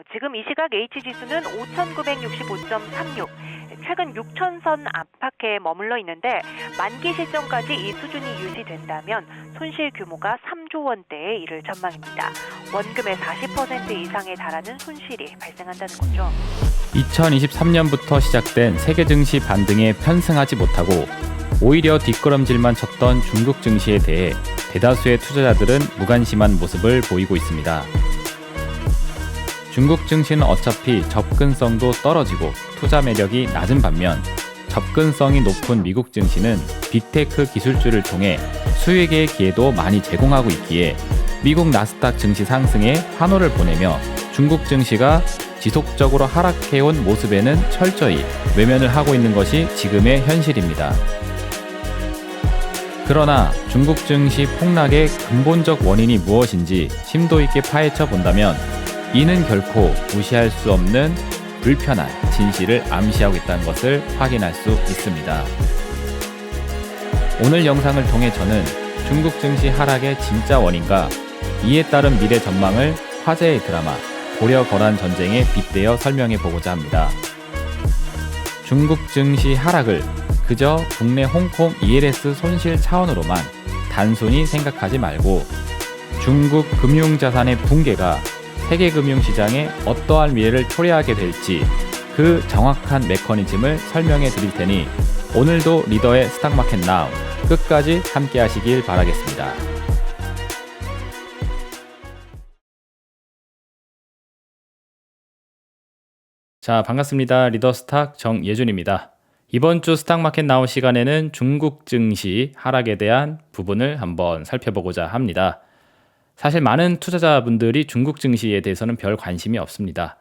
지금 이 시각 H지수는 5,965.36, 최근 6,000선 안팎에 머물러 있는데 만기 시점까지 이 수준이 유지된다면 손실 규모가 3조 원대에 이를 전망입니다. 원금의 40% 이상에 달하는 손실이 발생한다는 거죠. 2023년부터 시작된 세계 증시 반등에 편승하지 못하고 오히려 뒷걸음질만 쳤던 중국 증시에 대해 대다수의 투자자들은 무관심한 모습을 보이고 있습니다. 중국 증시는 어차피 접근성도 떨어지고 투자 매력이 낮은 반면 접근성이 높은 미국 증시는 빅테크 기술주를 통해 수익의 기회도 많이 제공하고 있기에 미국 나스닥 증시 상승에 환호를 보내며 중국 증시가 지속적으로 하락해온 모습에는 철저히 외면을 하고 있는 것이 지금의 현실입니다. 그러나 중국 증시 폭락의 근본적 원인이 무엇인지 심도 있게 파헤쳐 본다면 이는 결코 무시할 수 없는 불편한 진실을 암시하고 있다는 것을 확인할 수 있습니다. 오늘 영상을 통해 저는 중국 증시 하락의 진짜 원인과 이에 따른 미래 전망을 화제의 드라마 고려-거란 전쟁에 빗대어 설명해 보고자 합니다. 중국 증시 하락을 그저 국내 홍콩 ELS 손실 차원으로만 단순히 생각하지 말고 중국 금융자산의 붕괴가 세계 금융시장에 어떠한 미래를 초래하게 될지 그 정확한 메커니즘을 설명해 드릴 테니 오늘도 리더의 스탁마켓 나우 끝까지 함께 하시길 바라겠습니다. 자, 반갑습니다. 리더 스탁 정예준입니다. 이번 주 스탁마켓 나우 시간에는 중국 증시 하락에 대한 부분을 한번 살펴보고자 합니다. 사실 많은 투자자분들이 중국 증시에 대해서는 별 관심이 없습니다.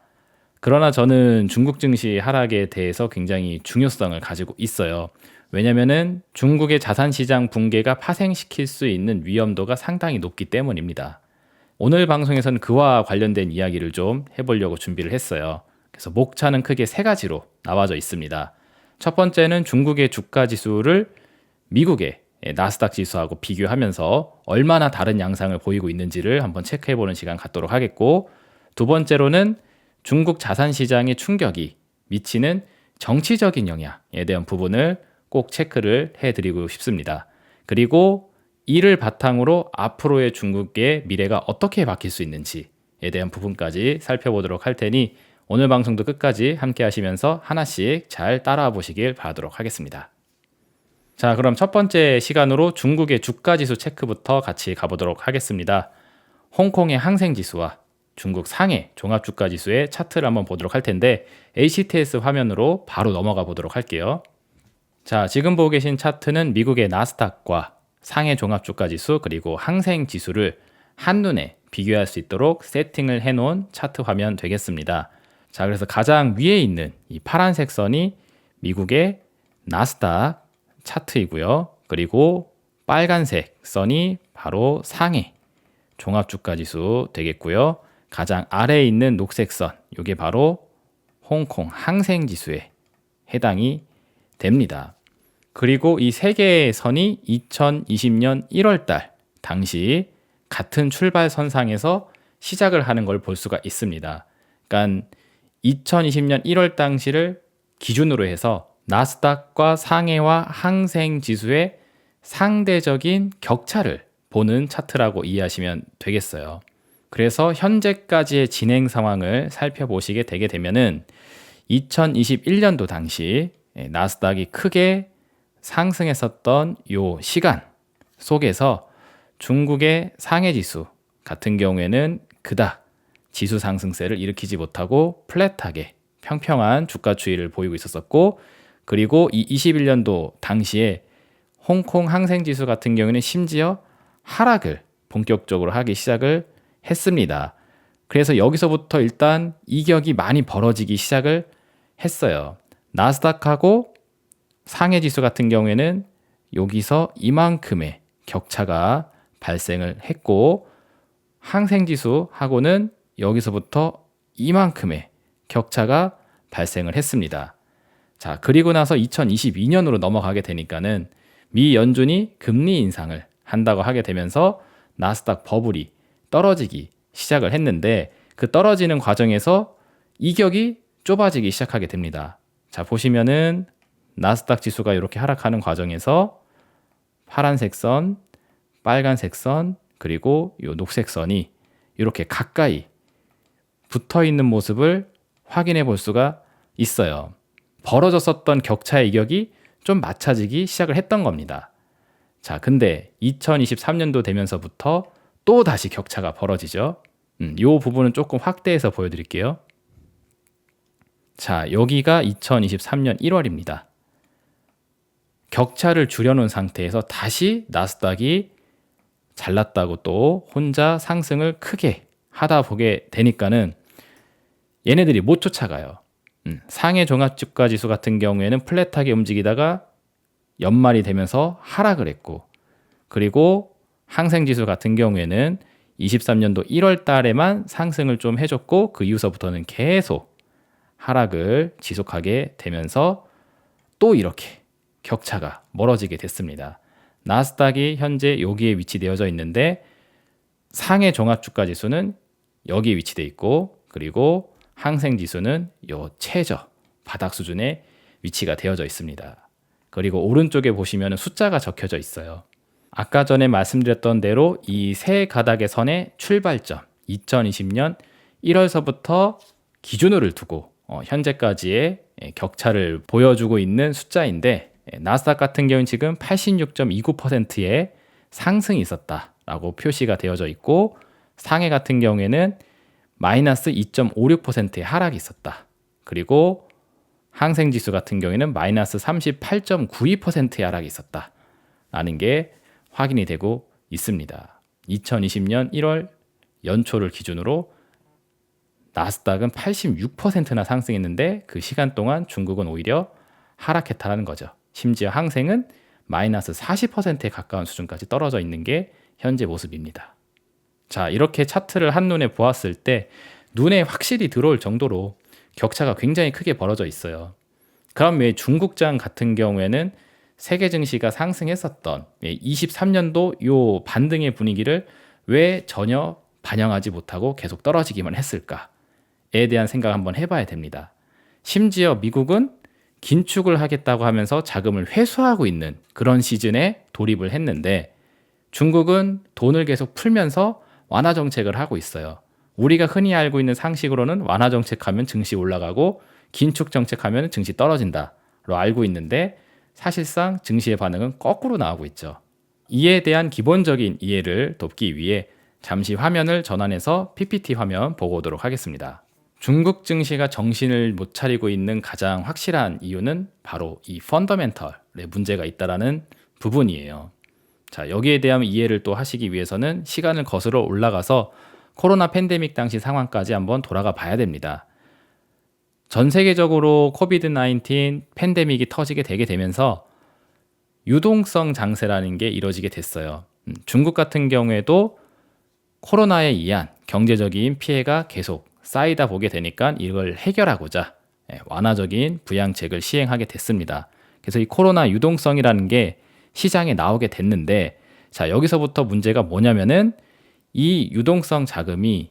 그러나 저는 중국 증시 하락에 대해서 굉장히 중요성을 가지고 있어요. 왜냐하면 중국의 자산시장 붕괴가 파생시킬 수 있는 위험도가 상당히 높기 때문입니다. 오늘 방송에서는 그와 관련된 이야기를 좀 해보려고 준비를 했어요. 그래서 목차는 크게 세 가지로 나와져 있습니다. 첫 번째는 중국의 주가 지수를 미국의 나스닥 지수하고 비교하면서 얼마나 다른 양상을 보이고 있는지를 한번 체크해보는 시간 갖도록 하겠고, 두 번째로는 중국 자산시장의 충격이 미치는 정치적인 영향에 대한 부분을 꼭 체크를 해드리고 싶습니다. 그리고 이를 바탕으로 앞으로의 중국의 미래가 어떻게 바뀔 수 있는지에 대한 부분까지 살펴보도록 할 테니 오늘 방송도 끝까지 함께 하시면서 하나씩 잘 따라와 보시길 바라도록 하겠습니다. 자, 그럼 첫 번째 시간으로 중국의 주가지수 체크부터 같이 가보도록 하겠습니다. 홍콩의 항생지수와 중국 상해 종합주가지수의 차트를 한번 보도록 할 텐데 HTS 화면으로 바로 넘어가 보도록 할게요. 자, 지금 보고 계신 차트는 미국의 나스닥과 상해 종합주가지수 그리고 항생지수를 한눈에 비교할 수 있도록 세팅을 해놓은 차트 화면 되겠습니다. 자, 그래서 가장 위에 있는 이 파란색 선이 미국의 나스닥 차트이고요. 그리고 빨간색 선이 바로 상해 종합주가지수 되겠고요. 가장 아래에 있는 녹색 선, 이게 바로 홍콩 항생지수에 해당이 됩니다. 그리고 이 세 개의 선이 2020년 1월달 당시 같은 출발선상에서 시작을 하는 걸 볼 수가 있습니다. 그러니까 2020년 1월 당시를 기준으로 해서 나스닥과 상해와 항생지수의 상대적인 격차를 보는 차트라고 이해하시면 되겠어요. 그래서 현재까지의 진행 상황을 살펴보시게 되게 되면은 2021년도 당시 나스닥이 크게 상승했었던 요 시간 속에서 중국의 상해지수 같은 경우에는 그닥 지수 상승세를 일으키지 못하고 플랫하게 평평한 주가 추이를 보이고 있었었고, 그리고 이 21년도 당시에 홍콩 항생지수 같은 경우에는 심지어 하락을 본격적으로 하기 시작을 했습니다. 그래서 여기서부터 일단 이격이 많이 벌어지기 시작을 했어요. 나스닥하고 상해지수 같은 경우에는 여기서 이만큼의 격차가 발생을 했고, 항생지수하고는 여기서부터 이만큼의 격차가 발생을 했습니다. 자, 그리고 나서 2022년으로 넘어가게 되니까는 미 연준이 금리 인상을 한다고 하게 되면서 나스닥 버블이 떨어지기 시작을 했는데, 그 떨어지는 과정에서 이격이 좁아지기 시작하게 됩니다. 자, 보시면은 나스닥 지수가 이렇게 하락하는 과정에서 파란색 선, 빨간색 선, 그리고 이 녹색 선이 이렇게 가까이 붙어 있는 모습을 확인해 볼 수가 있어요. 벌어졌었던 격차의 이격이 좀 맞춰지기 시작을 했던 겁니다. 자, 근데 2023년도 되면서부터 또 다시 격차가 벌어지죠. 이 부분은 조금 확대해서 보여드릴게요. 자, 여기가 2023년 1월입니다. 격차를 줄여놓은 상태에서 다시 나스닥이 잘났다고 또 혼자 상승을 크게 하다 보게 되니까는 얘네들이 못 쫓아가요. 상해 종합주가 지수 같은 경우에는 플랫하게 움직이다가 연말이 되면서 하락을 했고, 그리고 항생지수 같은 경우에는 23년도 1월 달에만 상승을 좀 해줬고 그 이후서부터는 계속 하락을 지속하게 되면서 또 이렇게 격차가 멀어지게 됐습니다. 나스닥이 현재 여기에 위치되어져 있는데 상해 종합주가 지수는 여기에 위치되어 있고, 그리고 항생지수는 요 최저 바닥 수준에 위치가 되어져 있습니다. 그리고 오른쪽에 보시면 숫자가 적혀져 있어요. 아까 전에 말씀드렸던 대로 이 세 가닥의 선의 출발점 2020년 1월서부터 기준으로를 두고 현재까지의 격차를 보여주고 있는 숫자인데, 나스닥 같은 경우는 지금 86.29%의 상승이 있었다라고 표시가 되어져 있고, 상해 같은 경우에는 마이너스 2.56%의 하락이 있었다. 그리고 항생지수 같은 경우에는 마이너스 38.92%의 하락이 있었다. 라는 게 확인이 되고 있습니다. 2020년 1월 연초를 기준으로 나스닥은 86%나 상승했는데 그 시간 동안 중국은 오히려 하락했다는 거죠. 심지어 항생은 마이너스 40%에 가까운 수준까지 떨어져 있는 게 현재 모습입니다. 자, 이렇게 차트를 한눈에 보았을 때 눈에 확실히 들어올 정도로 격차가 굉장히 크게 벌어져 있어요. 그럼 왜 중국장 같은 경우에는 세계 증시가 상승했었던 23년도 요 반등의 분위기를 왜 전혀 반영하지 못하고 계속 떨어지기만 했을까에 대한 생각 한번 해봐야 됩니다. 심지어 미국은 긴축을 하겠다고 하면서 자금을 회수하고 있는 그런 시즌에 돌입을 했는데 중국은 돈을 계속 풀면서 완화 정책을 하고 있어요. 우리가 흔히 알고 있는 상식으로는 완화 정책하면 증시 올라가고 긴축 정책하면 증시 떨어진다로 알고 있는데 사실상 증시의 반응은 거꾸로 나오고 있죠. 이에 대한 기본적인 이해를 돕기 위해 잠시 화면을 전환해서 PPT 화면 보고 오도록 하겠습니다. 중국 증시가 정신을 못 차리고 있는 가장 확실한 이유는 바로 이 펀더멘털에 문제가 있다라는 부분이에요. 자, 여기에 대한 이해를 또 하시기 위해서는 시간을 거슬러 올라가서 코로나 팬데믹 당시 상황까지 한번 돌아가 봐야 됩니다. 전 세계적으로 코비드-19 팬데믹이 터지게 되게 되면서 유동성 장세라는 게 이루어지게 됐어요. 중국 같은 경우에도 코로나에 의한 경제적인 피해가 계속 쌓이다 보게 되니까 이걸 해결하고자 완화적인 부양책을 시행하게 됐습니다. 그래서 이 코로나 유동성이라는 게 시장에 나오게 됐는데, 자, 여기서부터 문제가 뭐냐면은 이 유동성 자금이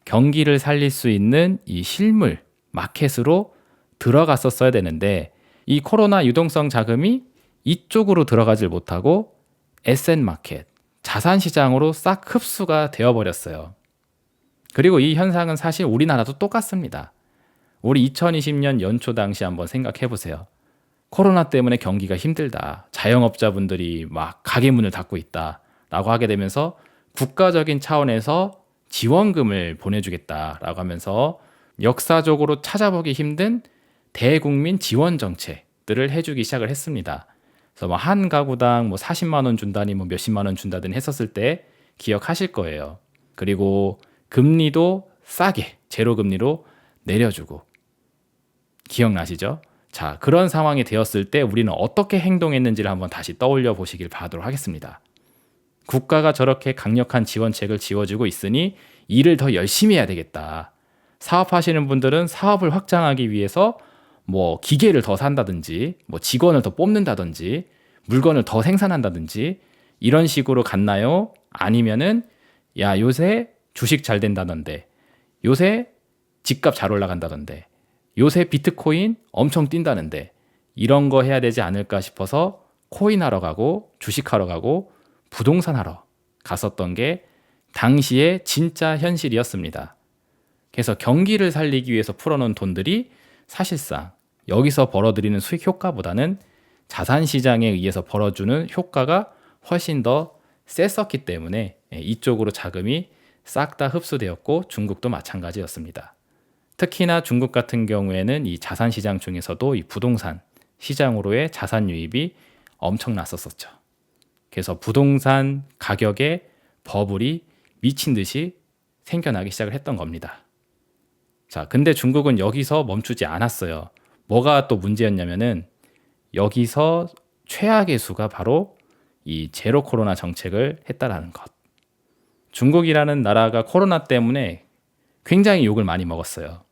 경기를 살릴 수 있는 이 실물 마켓으로 들어갔었어야 되는데 이 코로나 유동성 자금이 이쪽으로 들어가질 못하고 에셋 마켓, 자산 시장으로 싹 흡수가 되어버렸어요. 그리고 이 현상은 사실 우리나라도 똑같습니다. 우리 2020년 연초 당시 한번 생각해 보세요. 코로나 때문에 경기가 힘들다. 자영업자분들이 막 가게 문을 닫고 있다. 라고 하게 되면서 국가적인 차원에서 지원금을 보내주겠다라고 하면서 역사적으로 찾아보기 힘든 대국민 지원 정책들을 해주기 시작을 했습니다. 그래서 뭐 한 가구당 뭐 40만 원 준다니 뭐 몇십만 원 준다든 했었을 때 기억하실 거예요. 그리고 금리도 싸게 제로 금리로 내려주고 기억나시죠? 자, 그런 상황이 되었을 때 우리는 어떻게 행동했는지를 한번 다시 떠올려 보시길 바라도록 하겠습니다. 국가가 저렇게 강력한 지원책을 지어주고 있으니 일을 더 열심히 해야 되겠다. 사업하시는 분들은 사업을 확장하기 위해서 뭐 기계를 더 산다든지 뭐 직원을 더 뽑는다든지 물건을 더 생산한다든지 이런 식으로 갔나요? 아니면은 야, 요새 주식 잘 된다던데 요새 집값 잘 올라간다던데, 요새 비트코인 엄청 뛴다는데, 이런 거 해야 되지 않을까 싶어서 코인 하러 가고 주식 하러 가고 부동산 하러 갔었던 게 당시의 진짜 현실이었습니다. 그래서 경기를 살리기 위해서 풀어놓은 돈들이 사실상 여기서 벌어들이는 수익 효과보다는 자산시장에 의해서 벌어주는 효과가 훨씬 더 셌었기 때문에 이쪽으로 자금이 싹 다 흡수되었고 중국도 마찬가지였습니다. 특히나 중국 같은 경우에는 이 자산시장 중에서도 이 부동산 시장으로의 자산 유입이 엄청났었죠. 그래서 부동산 가격에 버블이 미친 듯이 생겨나기 시작을 했던 겁니다. 자, 근데 중국은 여기서 멈추지 않았어요. 뭐가 또 문제였냐면은 여기서 최악의 수가 바로 이 제로 코로나 정책을 했다라는 것. 중국이라는 나라가 코로나 때문에 굉장히 욕을 많이 먹었어요.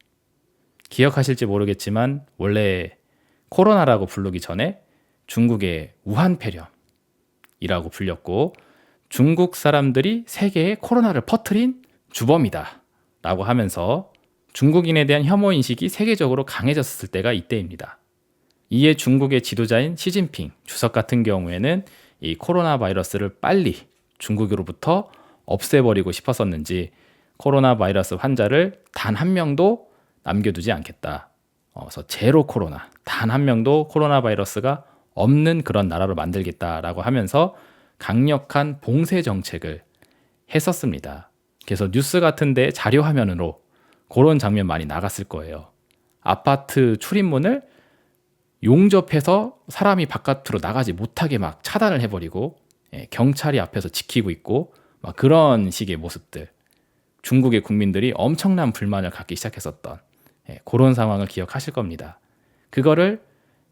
기억하실지 모르겠지만 원래 코로나라고 부르기 전에 중국의 우한폐렴이라고 불렸고 중국 사람들이 세계에 코로나를 퍼뜨린 주범이다 라고 하면서 중국인에 대한 혐오 인식이 세계적으로 강해졌을 때가 이때입니다. 이에 중국의 지도자인 시진핑 주석 같은 경우에는 이 코로나 바이러스를 빨리 중국으로부터 없애버리고 싶었었는지 코로나 바이러스 환자를 단 한 명도 남겨두지 않겠다. 그래서 제로 코로나, 단 한 명도 코로나 바이러스가 없는 그런 나라로 만들겠다라고 하면서 강력한 봉쇄 정책을 했었습니다. 그래서 뉴스 같은데 자료 화면으로 그런 장면 많이 나갔을 거예요. 아파트 출입문을 용접해서 사람이 바깥으로 나가지 못하게 막 차단을 해버리고 경찰이 앞에서 지키고 있고 막 그런 식의 모습들. 중국의 국민들이 엄청난 불만을 갖기 시작했었던 그런 상황을 기억하실 겁니다. 그거를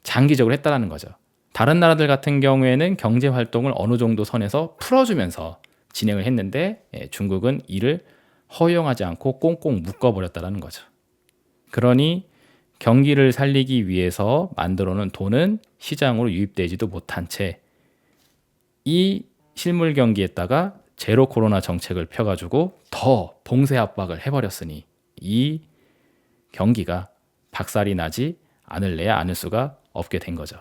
장기적으로 했다라는 거죠. 다른 나라들 같은 경우에는 경제 활동을 어느 정도 선에서 풀어주면서 진행을 했는데 중국은 이를 허용하지 않고 꽁꽁 묶어버렸다는 거죠. 그러니 경기를 살리기 위해서 만들어 놓은 돈은 시장으로 유입되지도 못한 채 이 실물 경기에다가 제로 코로나 정책을 펴가지고 더 봉쇄 압박을 해버렸으니 이 경기가 박살이 나지 않을래야 않을 수가 없게 된 거죠.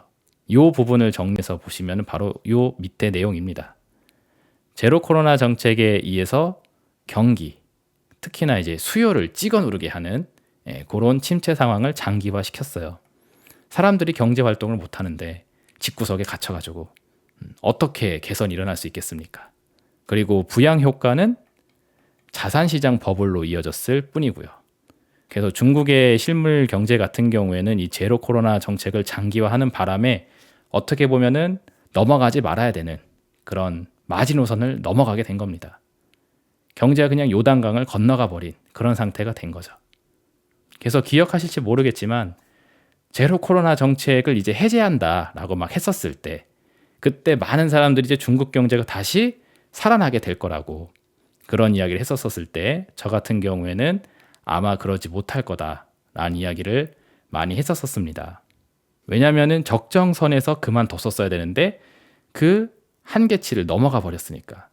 이 부분을 정리해서 보시면 바로 이 밑에 내용입니다. 제로 코로나 정책에 의해서 경기, 특히나 이제 수요를 찍어 누르게 하는 그런 침체 상황을 장기화시켰어요. 사람들이 경제 활동을 못 하는데 집구석에 갇혀가지고 어떻게 개선이 일어날 수 있겠습니까? 그리고 부양 효과는 자산시장 버블로 이어졌을 뿐이고요. 그래서 중국의 실물 경제 같은 경우에는 이 제로 코로나 정책을 장기화하는 바람에 어떻게 보면은 넘어가지 말아야 되는 그런 마지노선을 넘어가게 된 겁니다. 경제가 그냥 요단강을 건너가 버린 그런 상태가 된 거죠. 그래서 기억하실지 모르겠지만 제로 코로나 정책을 이제 해제한다라고 막 했었을 때 그때 많은 사람들이 이제 중국 경제가 다시 살아나게 될 거라고 그런 이야기를 했었을 때 저 같은 경우에는 아마 그러지 못할 거다라는 이야기를 많이 했었습니다. 왜냐하면 적정선에서 그만뒀었어야 되는데 그 한계치를 넘어가 버렸으니까.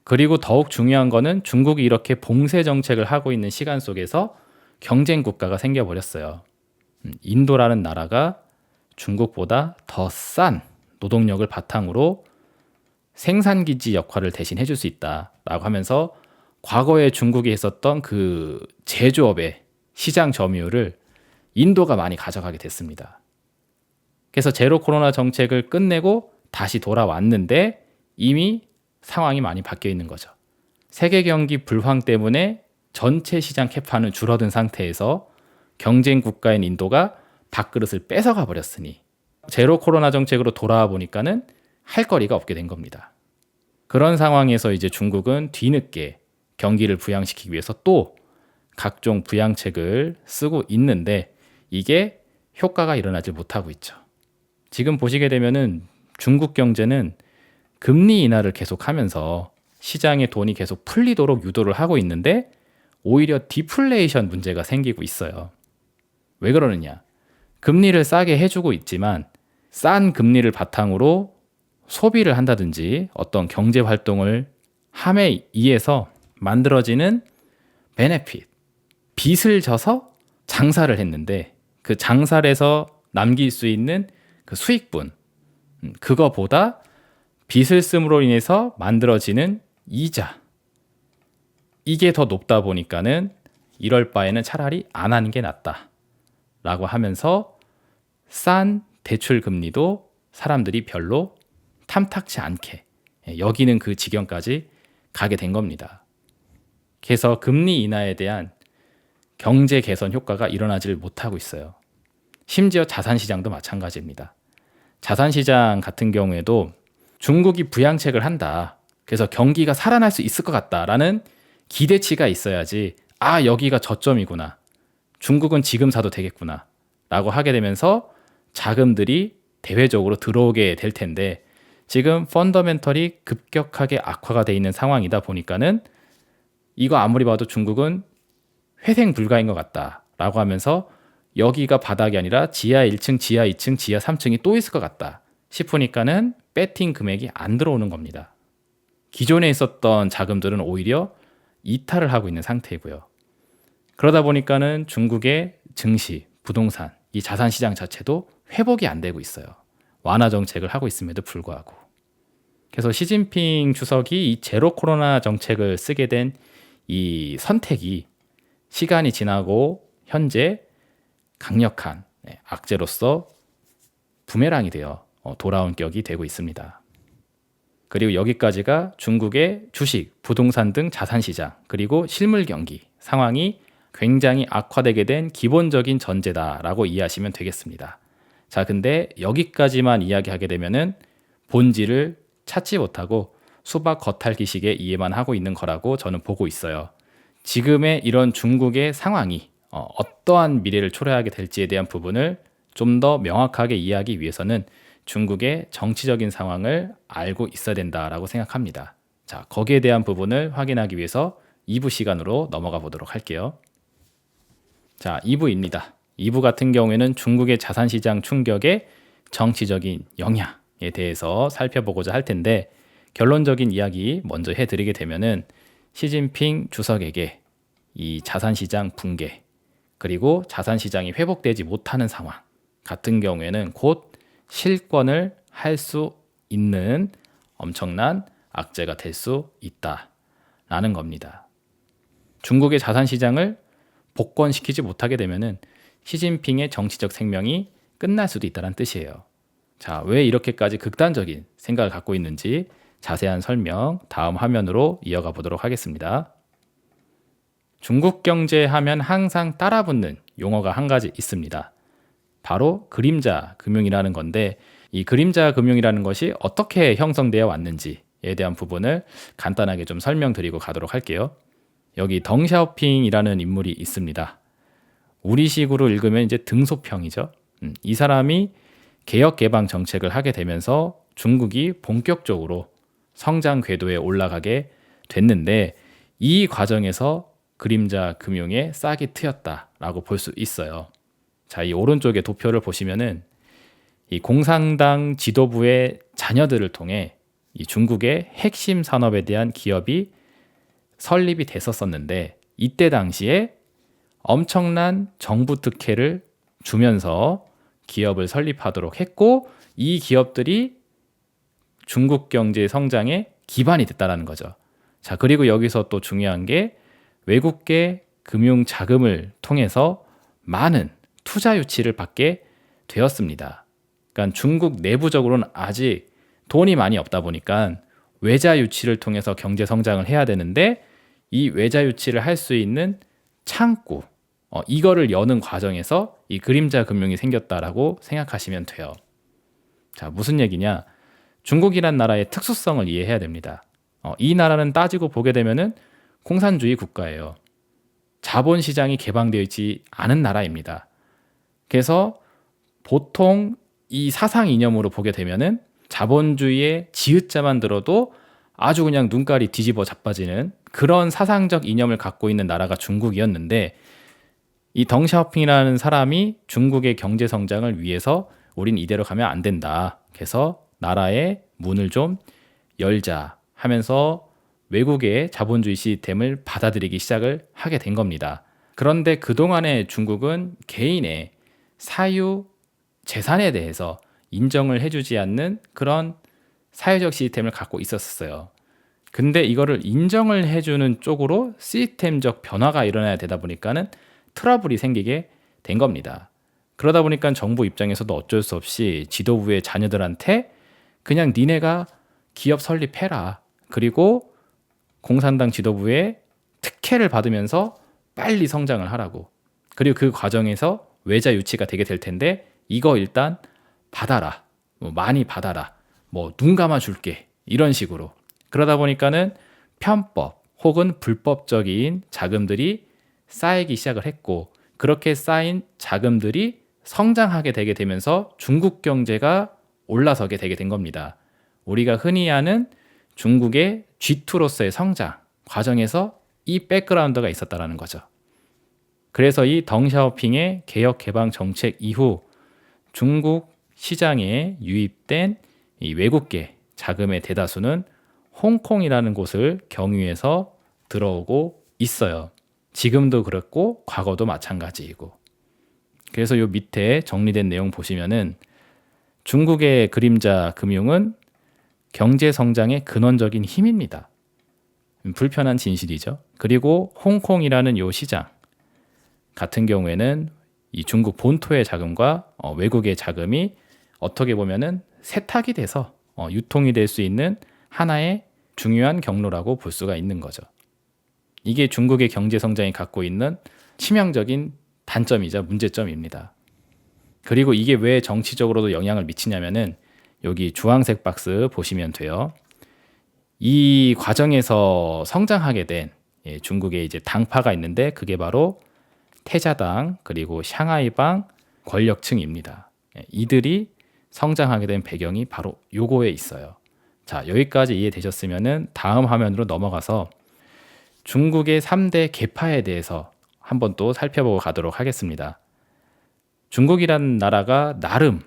그리고 더욱 중요한 거는 중국이 이렇게 봉쇄 정책을 하고 있는 시간 속에서 경쟁 국가가 생겨버렸어요. 인도라는 나라가 중국보다 더 싼 노동력을 바탕으로 생산기지 역할을 대신 해줄 수 있다라고 하면서 과거에 중국이 했었던 그 제조업의 시장 점유율을 인도가 많이 가져가게 됐습니다. 그래서 제로 코로나 정책을 끝내고 다시 돌아왔는데 이미 상황이 많이 바뀌어 있는 거죠. 세계 경기 불황 때문에 전체 시장 캐파는 줄어든 상태에서 경쟁 국가인 인도가 밥그릇을 뺏어가 버렸으니 제로 코로나 정책으로 돌아와 보니까는 할 거리가 없게 된 겁니다. 그런 상황에서 이제 중국은 뒤늦게 경기를 부양시키기 위해서 또 각종 부양책을 쓰고 있는데 이게 효과가 일어나지 못하고 있죠. 지금 보시게 되면은 중국 경제는 금리 인하를 계속하면서 시장에 돈이 계속 풀리도록 유도를 하고 있는데 오히려 디플레이션 문제가 생기고 있어요. 왜 그러느냐? 금리를 싸게 해주고 있지만 싼 금리를 바탕으로 소비를 한다든지 어떤 경제 활동을 함에 의해서 만들어지는 베네핏, 빚을 져서 장사를 했는데 그 장사를 해서 남길 수 있는 그 수익분, 그거보다 빚을 씀으로 인해서 만들어지는 이자, 이게 더 높다 보니까는 이럴 바에는 차라리 안 하는 게 낫다 라고 하면서 싼 대출 금리도 사람들이 별로 탐탁치 않게 여기는 그 지경까지 가게 된 겁니다. 그래서 금리 인하에 대한 경제 개선 효과가 일어나질 못하고 있어요. 심지어 자산시장도 마찬가지입니다. 자산시장 같은 경우에도 중국이 부양책을 한다. 그래서 경기가 살아날 수 있을 것 같다라는 기대치가 있어야지 여기가 저점이구나. 중국은 지금 사도 되겠구나. 라고 하게 되면서 자금들이 대외적으로 들어오게 될 텐데 지금 펀더멘털이 급격하게 악화가 돼 있는 상황이다 보니까는 이거 아무리 봐도 중국은 회생 불가인 것 같다라고 하면서 여기가 바닥이 아니라 지하 1층, 지하 2층, 지하 3층이 또 있을 것 같다 싶으니까는 배팅 금액이 안 들어오는 겁니다. 기존에 있었던 자금들은 오히려 이탈을 하고 있는 상태이고요. 그러다 보니까는 중국의 증시, 부동산, 이 자산시장 자체도 회복이 안 되고 있어요. 완화 정책을 하고 있음에도 불구하고. 그래서 시진핑 주석이 이 제로 코로나 정책을 쓰게 된 이 선택이 시간이 지나고 현재 강력한 악재로서 부메랑이 되어 돌아온 격이 되고 있습니다. 그리고 여기까지가 중국의 주식, 부동산 등 자산시장, 그리고 실물 경기 상황이 굉장히 악화되게 된 기본적인 전제다라고 이해하시면 되겠습니다. 자, 근데 여기까지만 이야기하게 되면은 본질을 찾지 못하고 수박 겉핥기식의 이해만 하고 있는 거라고 저는 보고 있어요. 지금의 이런 중국의 상황이 어떠한 미래를 초래하게 될지에 대한 부분을 좀 더 명확하게 이해하기 위해서는 중국의 정치적인 상황을 알고 있어야 된다라고 생각합니다. 자, 거기에 대한 부분을 확인하기 위해서 2부 시간으로 넘어가 보도록 할게요. 자, 2부입니다. 2부 같은 경우에는 중국의 자산시장 충격의 정치적인 영향에 대해서 살펴보고자 할 텐데 결론적인 이야기 먼저 해드리게 되면은 시진핑 주석에게 이 자산시장 붕괴 그리고 자산시장이 회복되지 못하는 상황 같은 경우에는 곧 실권을 할 수 있는 엄청난 악재가 될 수 있다라는 겁니다. 중국의 자산시장을 복권시키지 못하게 되면은 시진핑의 정치적 생명이 끝날 수도 있다는 뜻이에요. 자, 왜 이렇게까지 극단적인 생각을 갖고 있는지 자세한 설명 다음 화면으로 이어가 보도록 하겠습니다. 중국 경제 하면 항상 따라붙는 용어가 한 가지 있습니다. 바로 그림자 금융이라는 건데 이 그림자 금융이라는 것이 어떻게 형성되어 왔는지에 대한 부분을 간단하게 좀 설명드리고 가도록 할게요. 여기 덩샤오핑이라는 인물이 있습니다. 우리식으로 읽으면 이제 등소평이죠. 이 사람이 개혁 개방 정책을 하게 되면서 중국이 본격적으로 성장 궤도에 올라가게 됐는데 이 과정에서 그림자 금융에 싹이 트였다라고 볼 수 있어요. 자, 이 오른쪽에 도표를 보시면은 이 공산당 지도부의 자녀들을 통해 이 중국의 핵심 산업에 대한 기업이 설립이 됐었는데 이때 당시에 엄청난 정부 특혜를 주면서 기업을 설립하도록 했고 이 기업들이 중국 경제 성장의 기반이 됐다라는 거죠. 자, 그리고 여기서 또 중요한 게 외국계 금융 자금을 통해서 많은 투자 유치를 받게 되었습니다. 그러니까 중국 내부적으로는 아직 돈이 많이 없다 보니까 외자 유치를 통해서 경제 성장을 해야 되는데 이 외자 유치를 할 수 있는 창구, 이거를 여는 과정에서 이 그림자 금융이 생겼다라고 생각하시면 돼요. 자, 무슨 얘기냐? 중국이란 나라의 특수성을 이해해야 됩니다. 이 나라는 따지고 보게 되면은 공산주의 국가예요. 자본시장이 개방되어 있지 않은 나라입니다. 그래서 보통 이 사상 이념으로 보게 되면은 자본주의의 지읒자만 들어도 아주 그냥 눈깔이 뒤집어 자빠지는 그런 사상적 이념을 갖고 있는 나라가 중국이었는데 이 덩샤오핑이라는 사람이 중국의 경제 성장을 위해서 우린 이대로 가면 안 된다. 그래서 나라의 문을 좀 열자 하면서 외국의 자본주의 시스템을 받아들이기 시작을 하게 된 겁니다. 그런데 그동안의 중국은 개인의 사유, 재산에 대해서 인정을 해주지 않는 그런 사회적 시스템을 갖고 있었어요. 근데 이거를 인정을 해주는 쪽으로 시스템적 변화가 일어나야 되다 보니까는 트러블이 생기게 된 겁니다. 그러다 보니까 정부 입장에서도 어쩔 수 없이 지도부의 자녀들한테 그냥 니네가 기업 설립해라. 그리고 공산당 지도부의 특혜를 받으면서 빨리 성장을 하라고. 그리고 그 과정에서 외자 유치가 되게 될 텐데 이거 일단 받아라. 많이 받아라. 눈 감아 줄게. 이런 식으로. 그러다 보니까는 편법 혹은 불법적인 자금들이 쌓이기 시작을 했고, 그렇게 쌓인 자금들이 성장하게 되게 되면서 중국 경제가 올라서게 되게 된 겁니다. 우리가 흔히 아는 중국의 G2로서의 성장 과정에서 이 백그라운드가 있었다라는 거죠. 그래서 이 덩샤오핑의 개혁 개방 정책 이후 중국 시장에 유입된 이 외국계 자금의 대다수는 홍콩이라는 곳을 경유해서 들어오고 있어요. 지금도 그렇고 과거도 마찬가지이고. 그래서 요 밑에 정리된 내용 보시면은 중국의 그림자 금융은 경제 성장의 근원적인 힘입니다. 불편한 진실이죠. 그리고 홍콩이라는 요 시장 같은 경우에는 이 중국 본토의 자금과 외국의 자금이 어떻게 보면은 세탁이 돼서 유통이 될 수 있는 하나의 중요한 경로라고 볼 수가 있는 거죠. 이게 중국의 경제 성장이 갖고 있는 치명적인 단점이자 문제점입니다. 그리고 이게 왜 정치적으로도 영향을 미치냐면은 여기 주황색 박스 보시면 돼요. 이 과정에서 성장하게 된 중국의 이제 당파가 있는데 그게 바로 태자당 그리고 샹하이방 권력층입니다. 이들이 성장하게 된 배경이 바로 요거에 있어요. 자, 여기까지 이해되셨으면은 다음 화면으로 넘어가서 중국의 3대 계파에 대해서 한번 또 살펴보고 가도록 하겠습니다. 중국이란 나라가 나름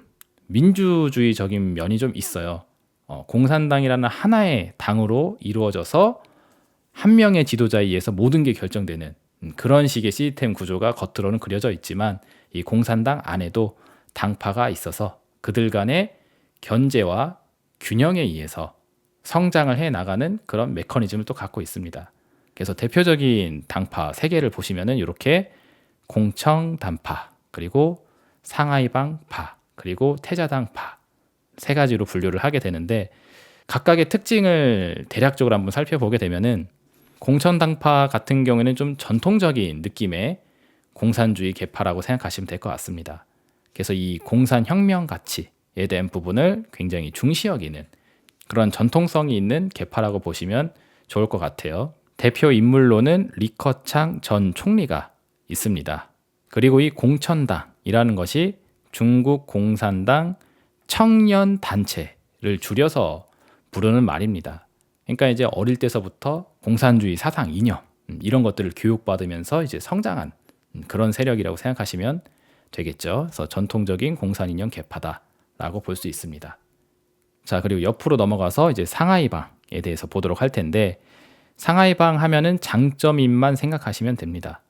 민주주의적인 면이 좀 있어요. 공산당이라는 하나의 당으로 이루어져서 한 명의 지도자에 의해서 모든 게 결정되는 그런 식의 시스템 구조가 겉으로는 그려져 있지만 이 공산당 안에도 당파가 있어서 그들 간의 견제와 균형에 의해서 성장을 해 나가는 그런 메커니즘을 또 갖고 있습니다. 그래서 대표적인 당파 3개를 보시면은 이렇게 공청단파, 그리고 상하이방파, 그리고 태자당파 3가지로 분류를 하게 되는데 각각의 특징을 대략적으로 한번 살펴보게 되면은 공천당파 같은 경우에는 좀 전통적인 느낌의 공산주의 계파라고 생각하시면 될 것 같습니다. 그래서 이 공산혁명 가치에 대한 부분을 굉장히 중시 여기는 그런 전통성이 있는 계파라고 보시면 좋을 것 같아요. 대표 인물로는 리커창 전 총리가 있습니다. 그리고 이 공천당이라는 것이 중국 공산당 청년 단체를 줄여서 부르는 말입니다. 그러니까 이제 어릴 때서부터 공산주의 사상 이념 이런 것들을 교육받으면서 이제 성장한 그런 세력이라고 생각하시면 되겠죠. 그래서 전통적인 공산 이념 계파다라고 볼 수 있습니다. 자, 그리고 옆으로 넘어가서 이제 상하이방에 대해서 보도록 할 텐데 상하이방 하면은 장점인만 생각하시면 됩니다.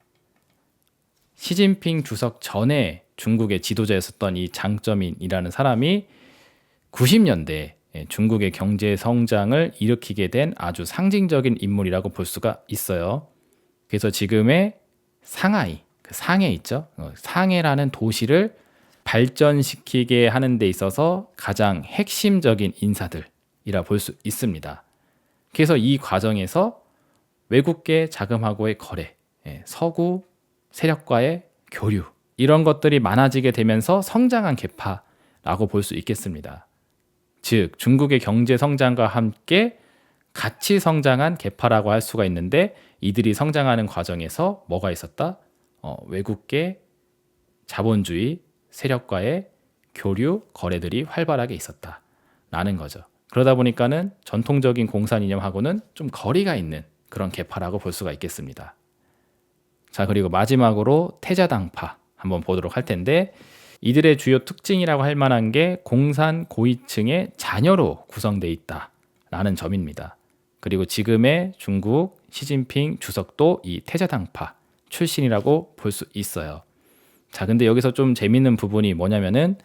시진핑 주석 전에 중국의 지도자였었던 이 장점인이라는 사람이 90년대 중국의 경제 성장을 일으키게 된 아주 상징적인 인물이라고 볼 수가 있어요. 그래서 지금의 상하이, 그 상해 있죠? 상해라는 도시를 발전시키게 하는 데 있어서 가장 핵심적인 인사들이라 볼 수 있습니다. 그래서 이 과정에서 외국계 자금하고의 거래, 서구 세력과의 교류 이런 것들이 많아지게 되면서 성장한 계파라고 볼 수 있겠습니다. 즉 중국의 경제 성장과 함께 같이 성장한 계파라고 할 수가 있는데 이들이 성장하는 과정에서 뭐가 있었다? 외국계 자본주의 세력과의 교류, 거래들이 활발하게 있었다라는 거죠. 그러다 보니까는 전통적인 공산 이념하고는 좀 거리가 있는 그런 계파라고 볼 수가 있겠습니다. 자, 그리고 마지막으로 태자당파 한번 보도록 할 텐데 이들의 주요 특징이라고 할 만한 게 공산 고위층의 자녀로 구성되어 있다라는 점입니다. 그리고 지금의 중국 시진핑 주석도 이 태자당파 출신이라고 볼 수 있어요. 자, 근데 여기서 좀 재밌는 부분이 뭐냐면은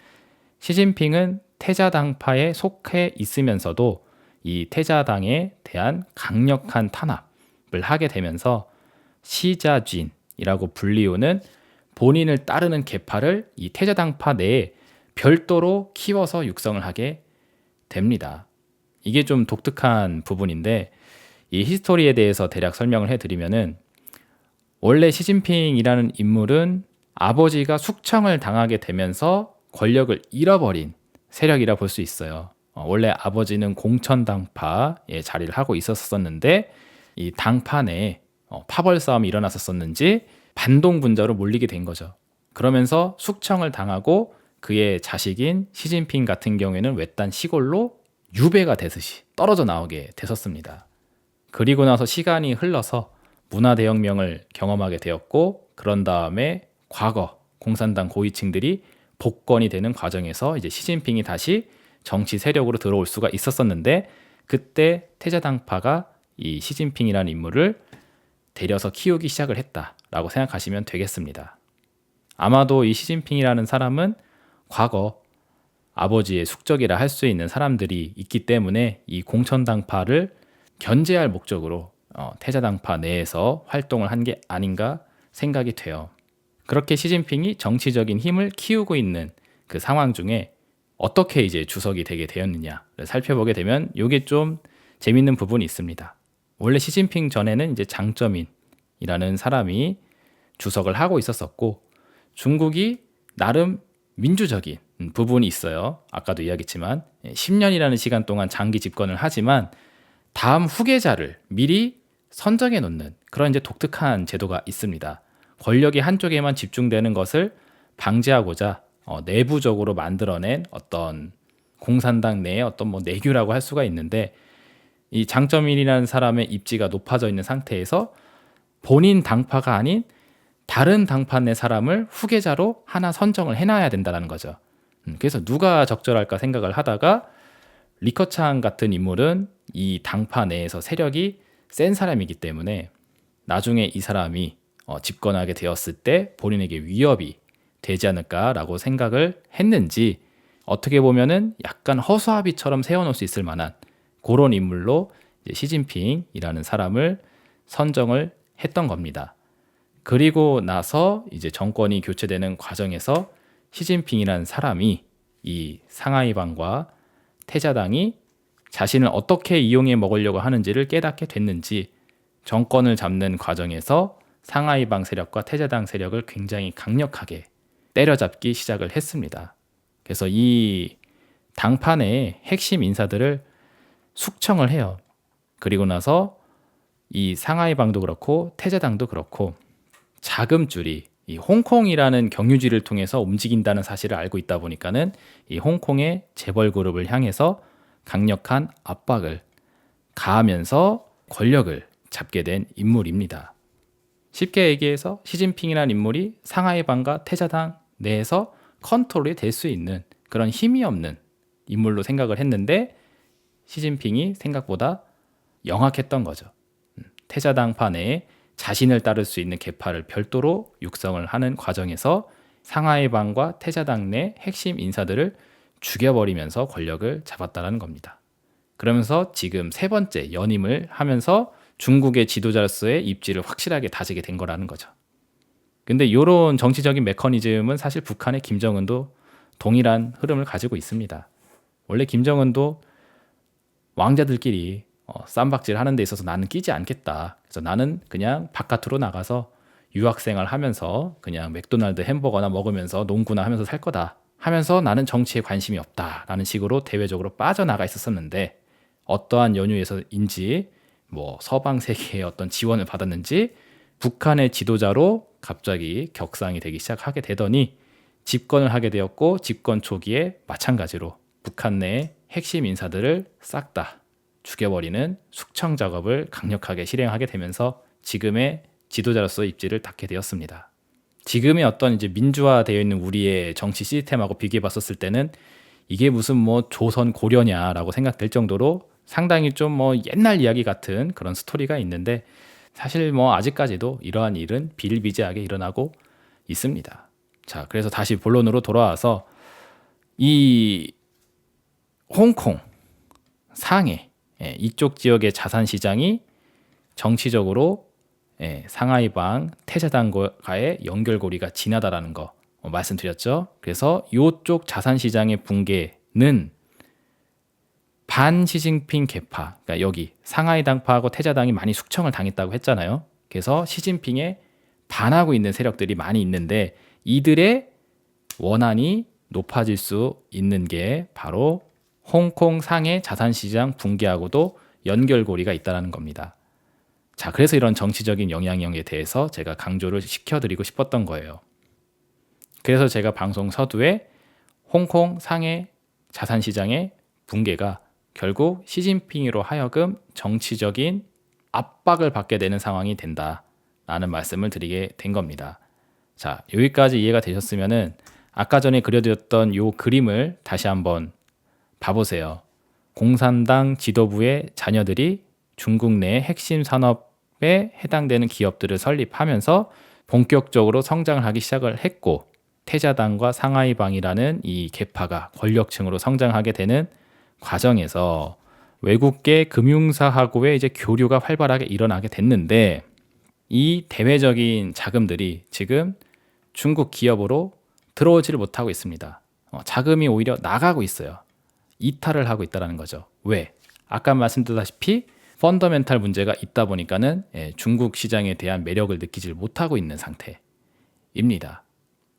시진핑은 태자당파에 속해 있으면서도 이 태자당에 대한 강력한 탄압을 하게 되면서 시자쥔이라고 불리우는 본인을 따르는 계파를 이 태자당파 내에 별도로 키워서 육성을 하게 됩니다. 이게 좀 독특한 부분인데 이 히스토리에 대해서 대략 설명을 해드리면은 원래 시진핑이라는 인물은 아버지가 숙청을 당하게 되면서 권력을 잃어버린 세력이라 볼 수 있어요. 원래 아버지는 공천당파에 자리를 하고 있었었는데 이 당파 내에 파벌 싸움이 일어났었는지 반동분자로 몰리게 된 거죠. 그러면서 숙청을 당하고 그의 자식인 시진핑 같은 경우에는 외딴 시골로 유배가 되듯이 떨어져 나오게 됐었습니다. 그리고 나서 시간이 흘러서 문화대혁명을 경험하게 되었고 그런 다음에 과거 공산당 고위층들이 복권이 되는 과정에서 이제 시진핑이 다시 정치 세력으로 들어올 수가 있었었는데 그때 태자당파가 이 시진핑이라는 인물을 데려서 키우기 시작을 했다라고 생각하시면 되겠습니다. 아마도 이 시진핑이라는 사람은 과거 아버지의 숙적이라 할 수 있는 사람들이 있기 때문에 이 공천당파를 견제할 목적으로 태자당파 내에서 활동을 한 게 아닌가 생각이 돼요. 그렇게 시진핑이 정치적인 힘을 키우고 있는 그 상황 중에 어떻게 이제 주석이 되게 되었느냐를 살펴보게 되면 이게 좀 재밌는 부분이 있습니다. 원래 시진핑 전에는 이제 장쩌민이라는 사람이 주석을 하고 있었었고 중국이 나름 민주적인 부분이 있어요. 아까도 이야기했지만 10년이라는 시간 동안 장기 집권을 하지만 다음 후계자를 미리 선정해 놓는 그런 이제 독특한 제도가 있습니다. 권력이 한쪽에만 집중되는 것을 방지하고자 내부적으로 만들어낸 어떤 공산당 내의 어떤 뭐 내규라고 할 수가 있는데 이 장쩌민이라는 사람의 입지가 높아져 있는 상태에서 본인 당파가 아닌 다른 당파 내 사람을 후계자로 하나 선정을 해놔야 된다는 거죠. 그래서 누가 적절할까 생각을 하다가 리커창 같은 인물은 이 당파 내에서 세력이 센 사람이기 때문에 나중에 이 사람이 집권하게 되었을 때 본인에게 위협이 되지 않을까라고 생각을 했는지 어떻게 보면은 약간 허수아비처럼 세워놓을 수 있을 만한 그런 인물로 이제 시진핑이라는 사람을 선정을 했던 겁니다. 그리고 나서 이제 정권이 교체되는 과정에서 시진핑이라는 사람이 이 상하이방과 태자당이 자신을 어떻게 이용해 먹으려고 하는지를 깨닫게 됐는지 정권을 잡는 과정에서 상하이방 세력과 태자당 세력을 굉장히 강력하게 때려잡기 시작을 했습니다. 그래서 이 당파 내의 핵심 인사들을 숙청을 해요. 그리고 나서 이 상하이방도 그렇고 태자당도 그렇고 자금줄이 이 홍콩이라는 경유지를 통해서 움직인다는 사실을 알고 있다 보니까는 이 홍콩의 재벌 그룹을 향해서 강력한 압박을 가하면서 권력을 잡게 된 인물입니다. 쉽게 얘기해서 시진핑이라는 인물이 상하이방과 태자당 내에서 컨트롤이 될 수 있는 그런 힘이 없는 인물로 생각을 했는데 시진핑이 생각보다 영악했던 거죠. 태자당파 내에 자신을 따를 수 있는 계파를 별도로 육성을 하는 과정에서 상하이방과 태자당 내 핵심 인사들을 죽여버리면서 권력을 잡았다는 겁니다. 그러면서 지금 세 번째 연임을 하면서 중국의 지도자로서의 입지를 확실하게 다지게 된 거라는 거죠. 근데 이런 정치적인 메커니즘은 사실 북한의 김정은도 동일한 흐름을 가지고 있습니다. 원래 김정은도 왕자들끼리 쌈박질 하는 데 있어서 나는 끼지 않겠다. 그래서 나는 그냥 바깥으로 나가서 유학생활 하면서 그냥 맥도날드 햄버거나 먹으면서 농구나 하면서 살 거다 하면서 나는 정치에 관심이 없다라는 식으로 대외적으로 빠져나가 있었었는데 어떠한 연유에서인지 뭐 서방 세계의 어떤 지원을 받았는지 북한의 지도자로 갑자기 격상이 되기 시작하게 되더니 집권을 하게 되었고 집권 초기에 마찬가지로 북한 내의 핵심 인사들을 싹 다 죽여버리는 숙청 작업을 강력하게 실행하게 되면서 지금의 지도자로서의 입지를 닫게 되었습니다. 지금의 어떤 이제 민주화되어 있는 우리의 정치 시스템하고 비교해 봤었을 때는 이게 무슨 뭐 조선 고려냐라고 생각될 정도로 상당히 좀 뭐 옛날 이야기 같은 그런 스토리가 있는데 사실 뭐 아직까지도 이러한 일은 비일비재하게 일어나고 있습니다. 자, 그래서 다시 본론으로 돌아와서 이 홍콩, 상해 이쪽 지역의 자산 시장이 정치적으로 상하이방 태자당과의 연결고리가 진하다라는 거 말씀드렸죠. 그래서 이쪽 자산 시장의 붕괴는 반 시진핑 계파, 그러니까 여기 상하이 당파하고 태자당이 많이 숙청을 당했다고 했잖아요. 그래서 시진핑에 반하고 있는 세력들이 많이 있는데 이들의 원한이 높아질 수 있는 게 바로 홍콩 상해 자산시장 붕괴하고도 연결고리가 있다는 겁니다. 자, 그래서 이런 정치적인 영향력에 대해서 제가 강조를 시켜드리고 싶었던 거예요. 그래서 제가 방송 서두에 홍콩 상해 자산시장의 붕괴가 결국 시진핑으로 하여금 정치적인 압박을 받게 되는 상황이 된다라는 말씀을 드리게 된 겁니다. 자, 여기까지 이해가 되셨으면은 아까 전에 그려드렸던 요 그림을 다시 한번 봐보세요. 공산당 지도부의 자녀들이 중국 내 핵심 산업에 해당되는 기업들을 설립하면서 본격적으로 성장을 하기 시작을 했고 태자당과 상하이방이라는 이 계파가 권력층으로 성장하게 되는 과정에서 외국계 금융사하고의 이제 교류가 활발하게 일어나게 됐는데 이 대외적인 자금들이 지금 중국 기업으로 들어오지를 못하고 있습니다. 자금이 오히려 나가고 있어요. 이탈을 하고 있다는 거죠. 왜? 아까 말씀드렸다시피 펀더멘탈 문제가 있다 보니까는 중국 시장에 대한 매력을 느끼지 못하고 있는 상태입니다.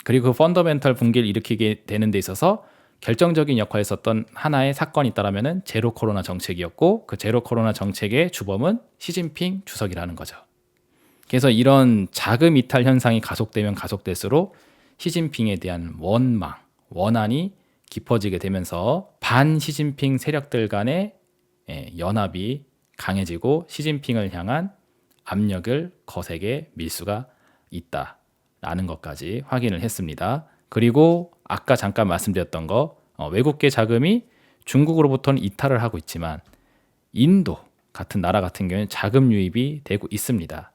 그리고 그 펀더멘탈 붕괴를 일으키게 되는 데 있어서 결정적인 역할을 했었던 하나의 사건이 있다라면은 제로 코로나 정책이었고 그 제로 코로나 정책의 주범은 시진핑 주석이라는 거죠. 그래서 이런 자금 이탈 현상이 가속되면 가속될수록 시진핑에 대한 원망, 원한이 깊어지게 되면서 반 시진핑 세력들 간의 연합이 강해지고 시진핑을 향한 압력을 거세게 밀 수가 있다라는 것까지 확인을 했습니다. 그리고 아까 잠깐 말씀드렸던 거 외국계 자금이 중국으로부터는 이탈을 하고 있지만 인도 같은 나라 같은 경우에는 자금 유입이 되고 있습니다.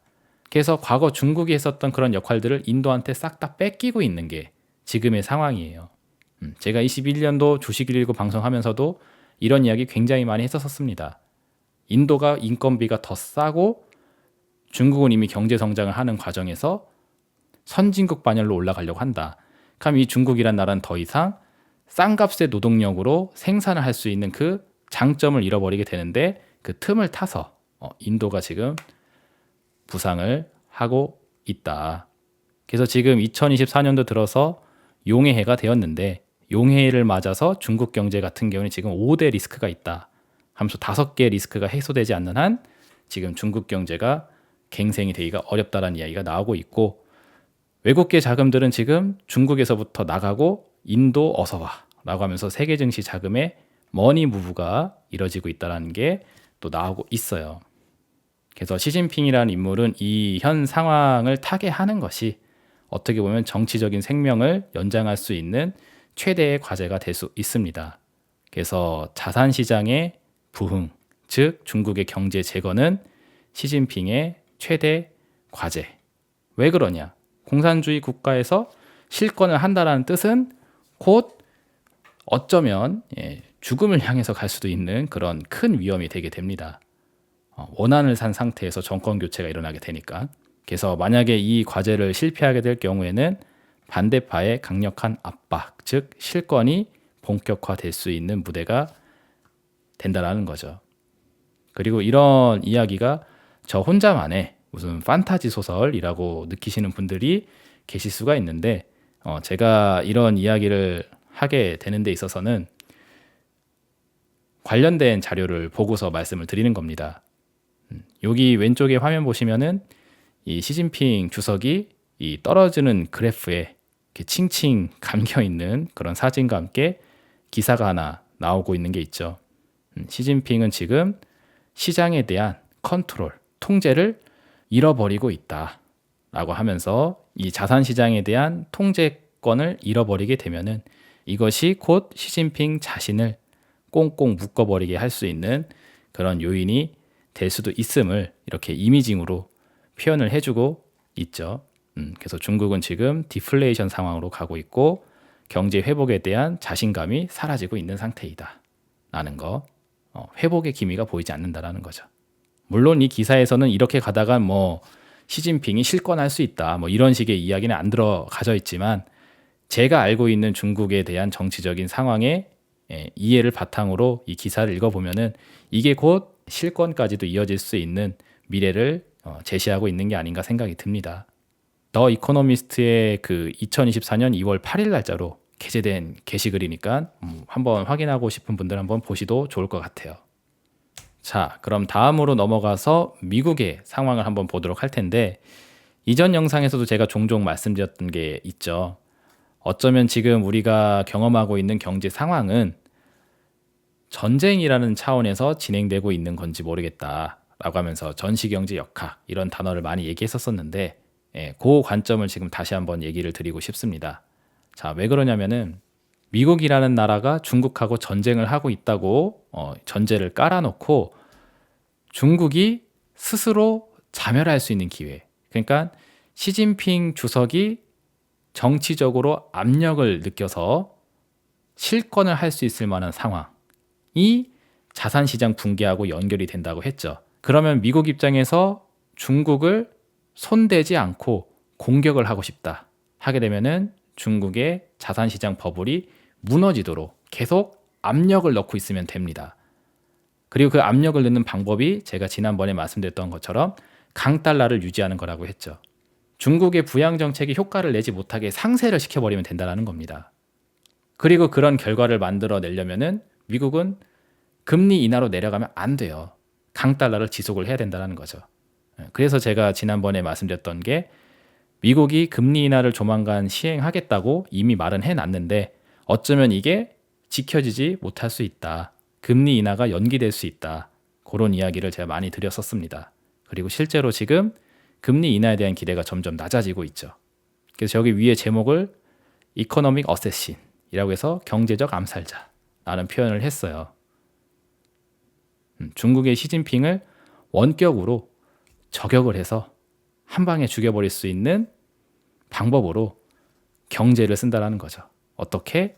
그래서 과거 중국이 했었던 그런 역할들을 인도한테 싹 다 뺏기고 있는 게 지금의 상황이에요. 제가 21년도 주식119 방송하면서도 이런 이야기 굉장히 많이 했었습니다. 인도가 인건비가 더 싸고 중국은 이미 경제 성장을 하는 과정에서 선진국 반열로 올라가려고 한다. 그럼 이 중국이란 나라는 더 이상 싼 값의 노동력으로 생산을 할 수 있는 그 장점을 잃어버리게 되는데 그 틈을 타서 인도가 지금 부상을 하고 있다. 그래서 지금 2024년도 들어서 용해해가 되었는데 용해를 맞아서 중국 경제 같은 경우는 지금 5대 리스크가 있다 하면서 5개 리스크가 해소되지 않는 한 지금 중국 경제가 갱생이 되기가 어렵다라는 이야기가 나오고 있고 외국계 자금들은 지금 중국에서부터 나가고 인도 어서 와 라고 하면서 세계 증시 자금의 머니 무브가 이뤄지고 있다는 게 또 나오고 있어요. 그래서 시진핑이라는 인물은 이 현 상황을 타개하는 것이 어떻게 보면 정치적인 생명을 연장할 수 있는 최대의 과제가 될 수 있습니다. 그래서 자산시장의 부흥, 즉 중국의 경제 재건은 시진핑의 최대 과제. 왜 그러냐? 공산주의 국가에서 실권을 한다라는 뜻은 곧 어쩌면 죽음을 향해서 갈 수도 있는 그런 큰 위험이 되게 됩니다. 원한을 산 상태에서 정권 교체가 일어나게 되니까. 그래서 만약에 이 과제를 실패하게 될 경우에는 반대파의 강력한 압박, 즉 실권이 본격화될 수 있는 무대가 된다라는 거죠. 그리고 이런 이야기가 저 혼자만의 무슨 판타지 소설이라고 느끼시는 분들이 계실 수가 있는데 제가 이런 이야기를 하게 되는 데 있어서는 관련된 자료를 보고서 말씀을 드리는 겁니다. 여기 왼쪽에 화면 보시면은 이 시진핑 주석이 이 떨어지는 그래프에 이렇게 칭칭 감겨 있는 그런 사진과 함께 기사가 하나 나오고 있는 게 있죠. 시진핑은 지금 시장에 대한 컨트롤, 통제를 잃어버리고 있다라고 하면서 이 자산 시장에 대한 통제권을 잃어버리게 되면은 이것이 곧 시진핑 자신을 꽁꽁 묶어버리게 할 수 있는 그런 요인이 될 수도 있음을 이렇게 이미징으로 표현을 해주고 있죠. 그래서 중국은 지금 디플레이션 상황으로 가고 있고 경제 회복에 대한 자신감이 사라지고 있는 상태이다 라는 거, 회복의 기미가 보이지 않는다라는 거죠. 물론 이 기사에서는 이렇게 가다가 뭐 시진핑이 실권할 수 있다 뭐 이런 식의 이야기는 안 들어가져 있지만 제가 알고 있는 중국에 대한 정치적인 상황의 이해를 바탕으로 이 기사를 읽어보면은 이게 곧 실권까지도 이어질 수 있는 미래를 제시하고 있는 게 아닌가 생각이 듭니다. 더 이코노미스트의 그 2024년 2월 8일 날짜로 게재된 게시글이니까 한번 확인하고 싶은 분들 한번 보시도 좋을 것 같아요. 자, 그럼 다음으로 넘어가서 미국의 상황을 한번 보도록 할 텐데 이전 영상에서도 제가 종종 말씀드렸던 게 있죠. 어쩌면 지금 우리가 경험하고 있는 경제 상황은 전쟁이라는 차원에서 진행되고 있는 건지 모르겠다라고 하면서 전시경제 역학 이런 단어를 많이 얘기했었었는데 그 관점을 지금 다시 한번 얘기를 드리고 싶습니다. 자, 왜 그러냐면은 미국이라는 나라가 중국하고 전쟁을 하고 있다고 전제를 깔아놓고 중국이 스스로 자멸할 수 있는 기회. 그러니까 시진핑 주석이 정치적으로 압력을 느껴서 실권을 할 수 있을 만한 상황이 자산시장 붕괴하고 연결이 된다고 했죠. 그러면 미국 입장에서 중국을 손대지 않고 공격을 하고 싶다 하게 되면은 중국의 자산시장 버블이 무너지도록 계속 압력을 넣고 있으면 됩니다. 그리고 그 압력을 넣는 방법이 제가 지난번에 말씀드렸던 것처럼 강달러를 유지하는 거라고 했죠. 중국의 부양 정책이 효과를 내지 못하게 상쇄를 시켜버리면 된다는 겁니다. 그리고 그런 결과를 만들어내려면은 미국은 금리 인하로 내려가면 안 돼요. 강달러를 지속을 해야 된다는 거죠. 그래서 제가 지난번에 말씀드렸던 게 미국이 금리 인하를 조만간 시행하겠다고 이미 말은 해놨는데 어쩌면 이게 지켜지지 못할 수 있다. 금리 인하가 연기될 수 있다. 그런 이야기를 제가 많이 드렸었습니다. 그리고 실제로 지금 금리 인하에 대한 기대가 점점 낮아지고 있죠. 그래서 여기 위에 제목을 이코노믹 어세신이라고 해서 경제적 암살자라는 표현을 했어요. 중국의 시진핑을 원격으로 저격을 해서 한 방에 죽여버릴 수 있는 방법으로 경제를 쓴다라는 거죠. 어떻게?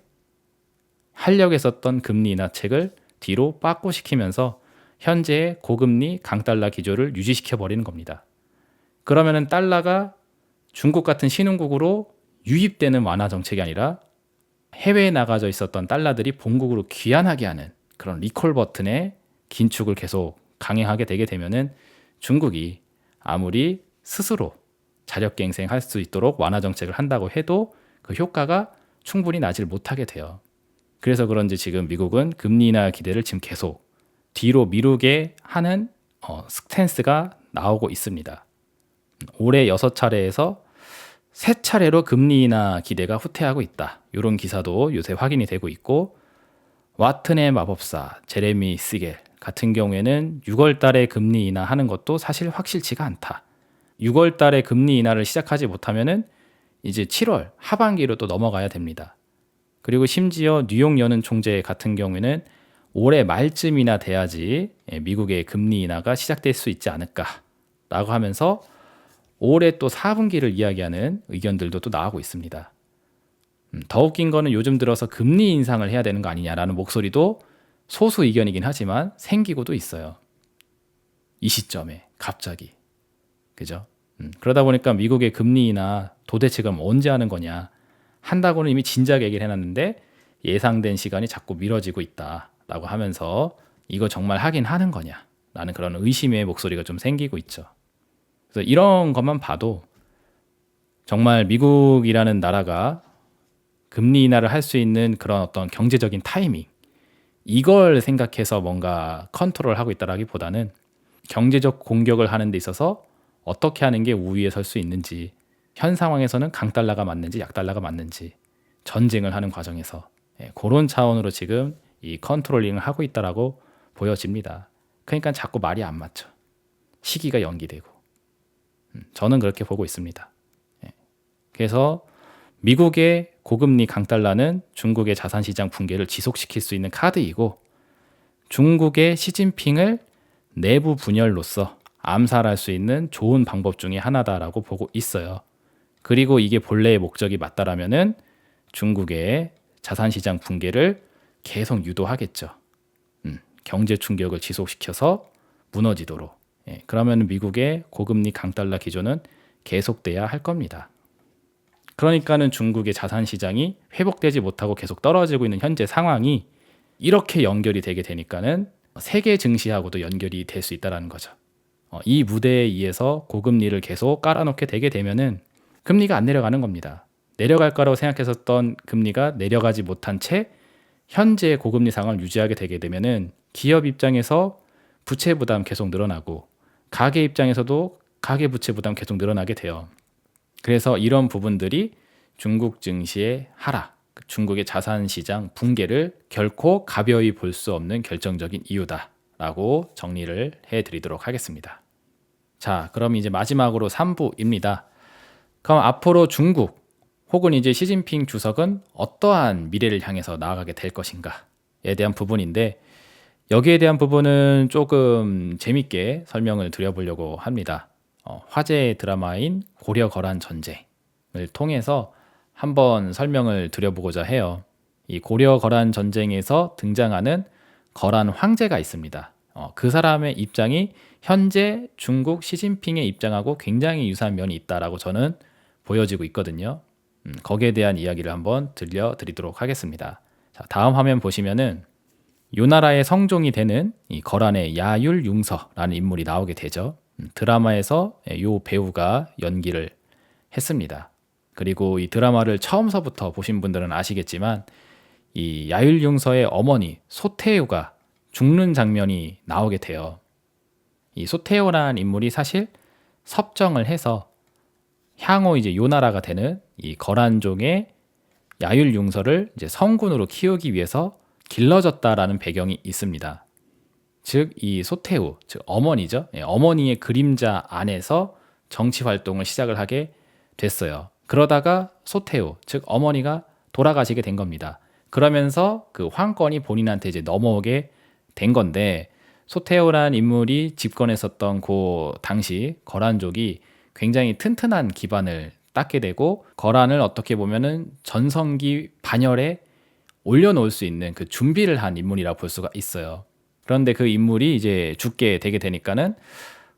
하려고 했었던 금리 인하책을 뒤로 빠꾸시키면서 현재의 고금리 강달러 기조를 유지시켜버리는 겁니다. 그러면은 달러가 중국 같은 신흥국으로 유입되는 완화 정책이 아니라 해외에 나가져 있었던 달러들이 본국으로 귀환하게 하는 그런 리콜 버튼의 긴축을 계속 강행하게 되게 되면은 중국이 아무리 스스로 자력갱생할 수 있도록 완화 정책을 한다고 해도 그 효과가 충분히 나질 못하게 돼요. 그래서 그런지 지금 미국은 금리 인하 기대를 지금 계속 뒤로 미루게 하는 스탠스가 나오고 있습니다. 올해 6차례에서 3차례로 금리 인하 기대가 후퇴하고 있다. 이런 기사도 요새 확인이 되고 있고 와튼의 마법사 제레미 시겔 같은 경우에는 6월 달에 금리 인하하는 것도 사실 확실치가 않다. 6월 달에 금리 인하를 시작하지 못하면은 이제 7월 하반기로 또 넘어가야 됩니다. 그리고 심지어 뉴욕 연은 총재 같은 경우에는 올해 말쯤이나 돼야지 미국의 금리 인하가 시작될 수 있지 않을까라고 하면서 올해 또 4분기를 이야기하는 의견들도 또 나오고 있습니다. 더 웃긴 거는 요즘 들어서 금리 인상을 해야 되는 거 아니냐라는 목소리도 소수 의견이긴 하지만 생기고도 있어요. 이 시점에 갑자기. 그죠? 그러다 보니까 미국의 금리 인하 도대체 그럼 언제 하는 거냐. 한다고는 이미 진작 얘기를 해놨는데 예상된 시간이 자꾸 미뤄지고 있다라고 하면서 이거 정말 하긴 하는 거냐 라는 그런 의심의 목소리가 좀 생기고 있죠. 그래서 이런 것만 봐도 정말 미국이라는 나라가 금리 인하를 할 수 있는 그런 어떤 경제적인 타이밍 이걸 생각해서 뭔가 컨트롤하고 있다라기보다는 경제적 공격을 하는 데 있어서 어떻게 하는 게 우위에 설 수 있는지 현 상황에서는 강달러가 맞는지 약달러가 맞는지 전쟁을 하는 과정에서 그런 차원으로 지금 이 컨트롤링을 하고 있다라고 보여집니다. 그러니까 자꾸 말이 안 맞죠. 시기가 연기되고 저는 그렇게 보고 있습니다. 그래서 미국의 고금리 강달러는 중국의 자산시장 붕괴를 지속시킬 수 있는 카드이고 중국의 시진핑을 내부 분열로서 암살할 수 있는 좋은 방법 중에 하나다라고 보고 있어요. 그리고 이게 본래의 목적이 맞다라면은 중국의 자산시장 붕괴를 계속 유도하겠죠. 경제 충격을 지속시켜서 무너지도록. 그러면 미국의 고금리 강달러 기조는 계속돼야 할 겁니다. 그러니까는 중국의 자산시장이 회복되지 못하고 계속 떨어지고 있는 현재 상황이 이렇게 연결이 되게 되니까는 세계 증시하고도 연결이 될 수 있다는 거죠. 이 무대에 의해서 고금리를 계속 깔아놓게 되게 되면은 금리가 안 내려가는 겁니다. 내려갈 거라고 생각했었던 금리가 내려가지 못한 채 현재의 고금리 상황을 유지하게 되게 되면은 기업 입장에서 부채 부담 계속 늘어나고 가계 입장에서도 가계 부채 부담 계속 늘어나게 돼요. 그래서 이런 부분들이 중국 증시의 하락, 중국의 자산시장 붕괴를 결코 가벼이 볼 수 없는 결정적인 이유다라고 정리를 해드리도록 하겠습니다. 자, 그럼 이제 마지막으로 3부입니다. 그럼 앞으로 중국 혹은 이제 시진핑 주석은 어떠한 미래를 향해서 나아가게 될 것인가에 대한 부분인데 여기에 대한 부분은 조금 재밌게 설명을 드려보려고 합니다. 화제의 드라마인 고려거란 전쟁을 통해서 한번 설명을 드려보고자 해요. 이 고려거란 전쟁에서 등장하는 거란 황제가 있습니다. 그 사람의 입장이 현재 중국 시진핑의 입장하고 굉장히 유사한 면이 있다라고 저는 보여지고 있거든요. 거기에 대한 이야기를 한번 들려드리도록 하겠습니다. 자, 다음 화면 보시면은 이 나라의 성종이 되는 이 거란의 야율융서라는 인물이 나오게 되죠. 드라마에서 이 배우가 연기를 했습니다. 그리고 이 드라마를 처음서부터 보신 분들은 아시겠지만 이 야율융서의 어머니 소태우가 죽는 장면이 나오게 돼요. 이 소태우라는 인물이 사실 섭정을 해서 향후 이제 요나라가 되는 이 거란족의 야율융서를 이제 성군으로 키우기 위해서 길러졌다라는 배경이 있습니다. 즉 이 소태우, 즉 어머니죠. 어머니의 그림자 안에서 정치 활동을 시작을 하게 됐어요. 그러다가 소태우, 즉 어머니가 돌아가시게 된 겁니다. 그러면서 그 황권이 본인한테 이제 넘어오게 된 건데 소태우라는 인물이 집권했었던 그 당시 거란족이 굉장히 튼튼한 기반을 닦게 되고 거란을 어떻게 보면은 전성기 반열에 올려놓을 수 있는 그 준비를 한 인물이라고 볼 수가 있어요. 그런데 그 인물이 이제 죽게 되게 되니까는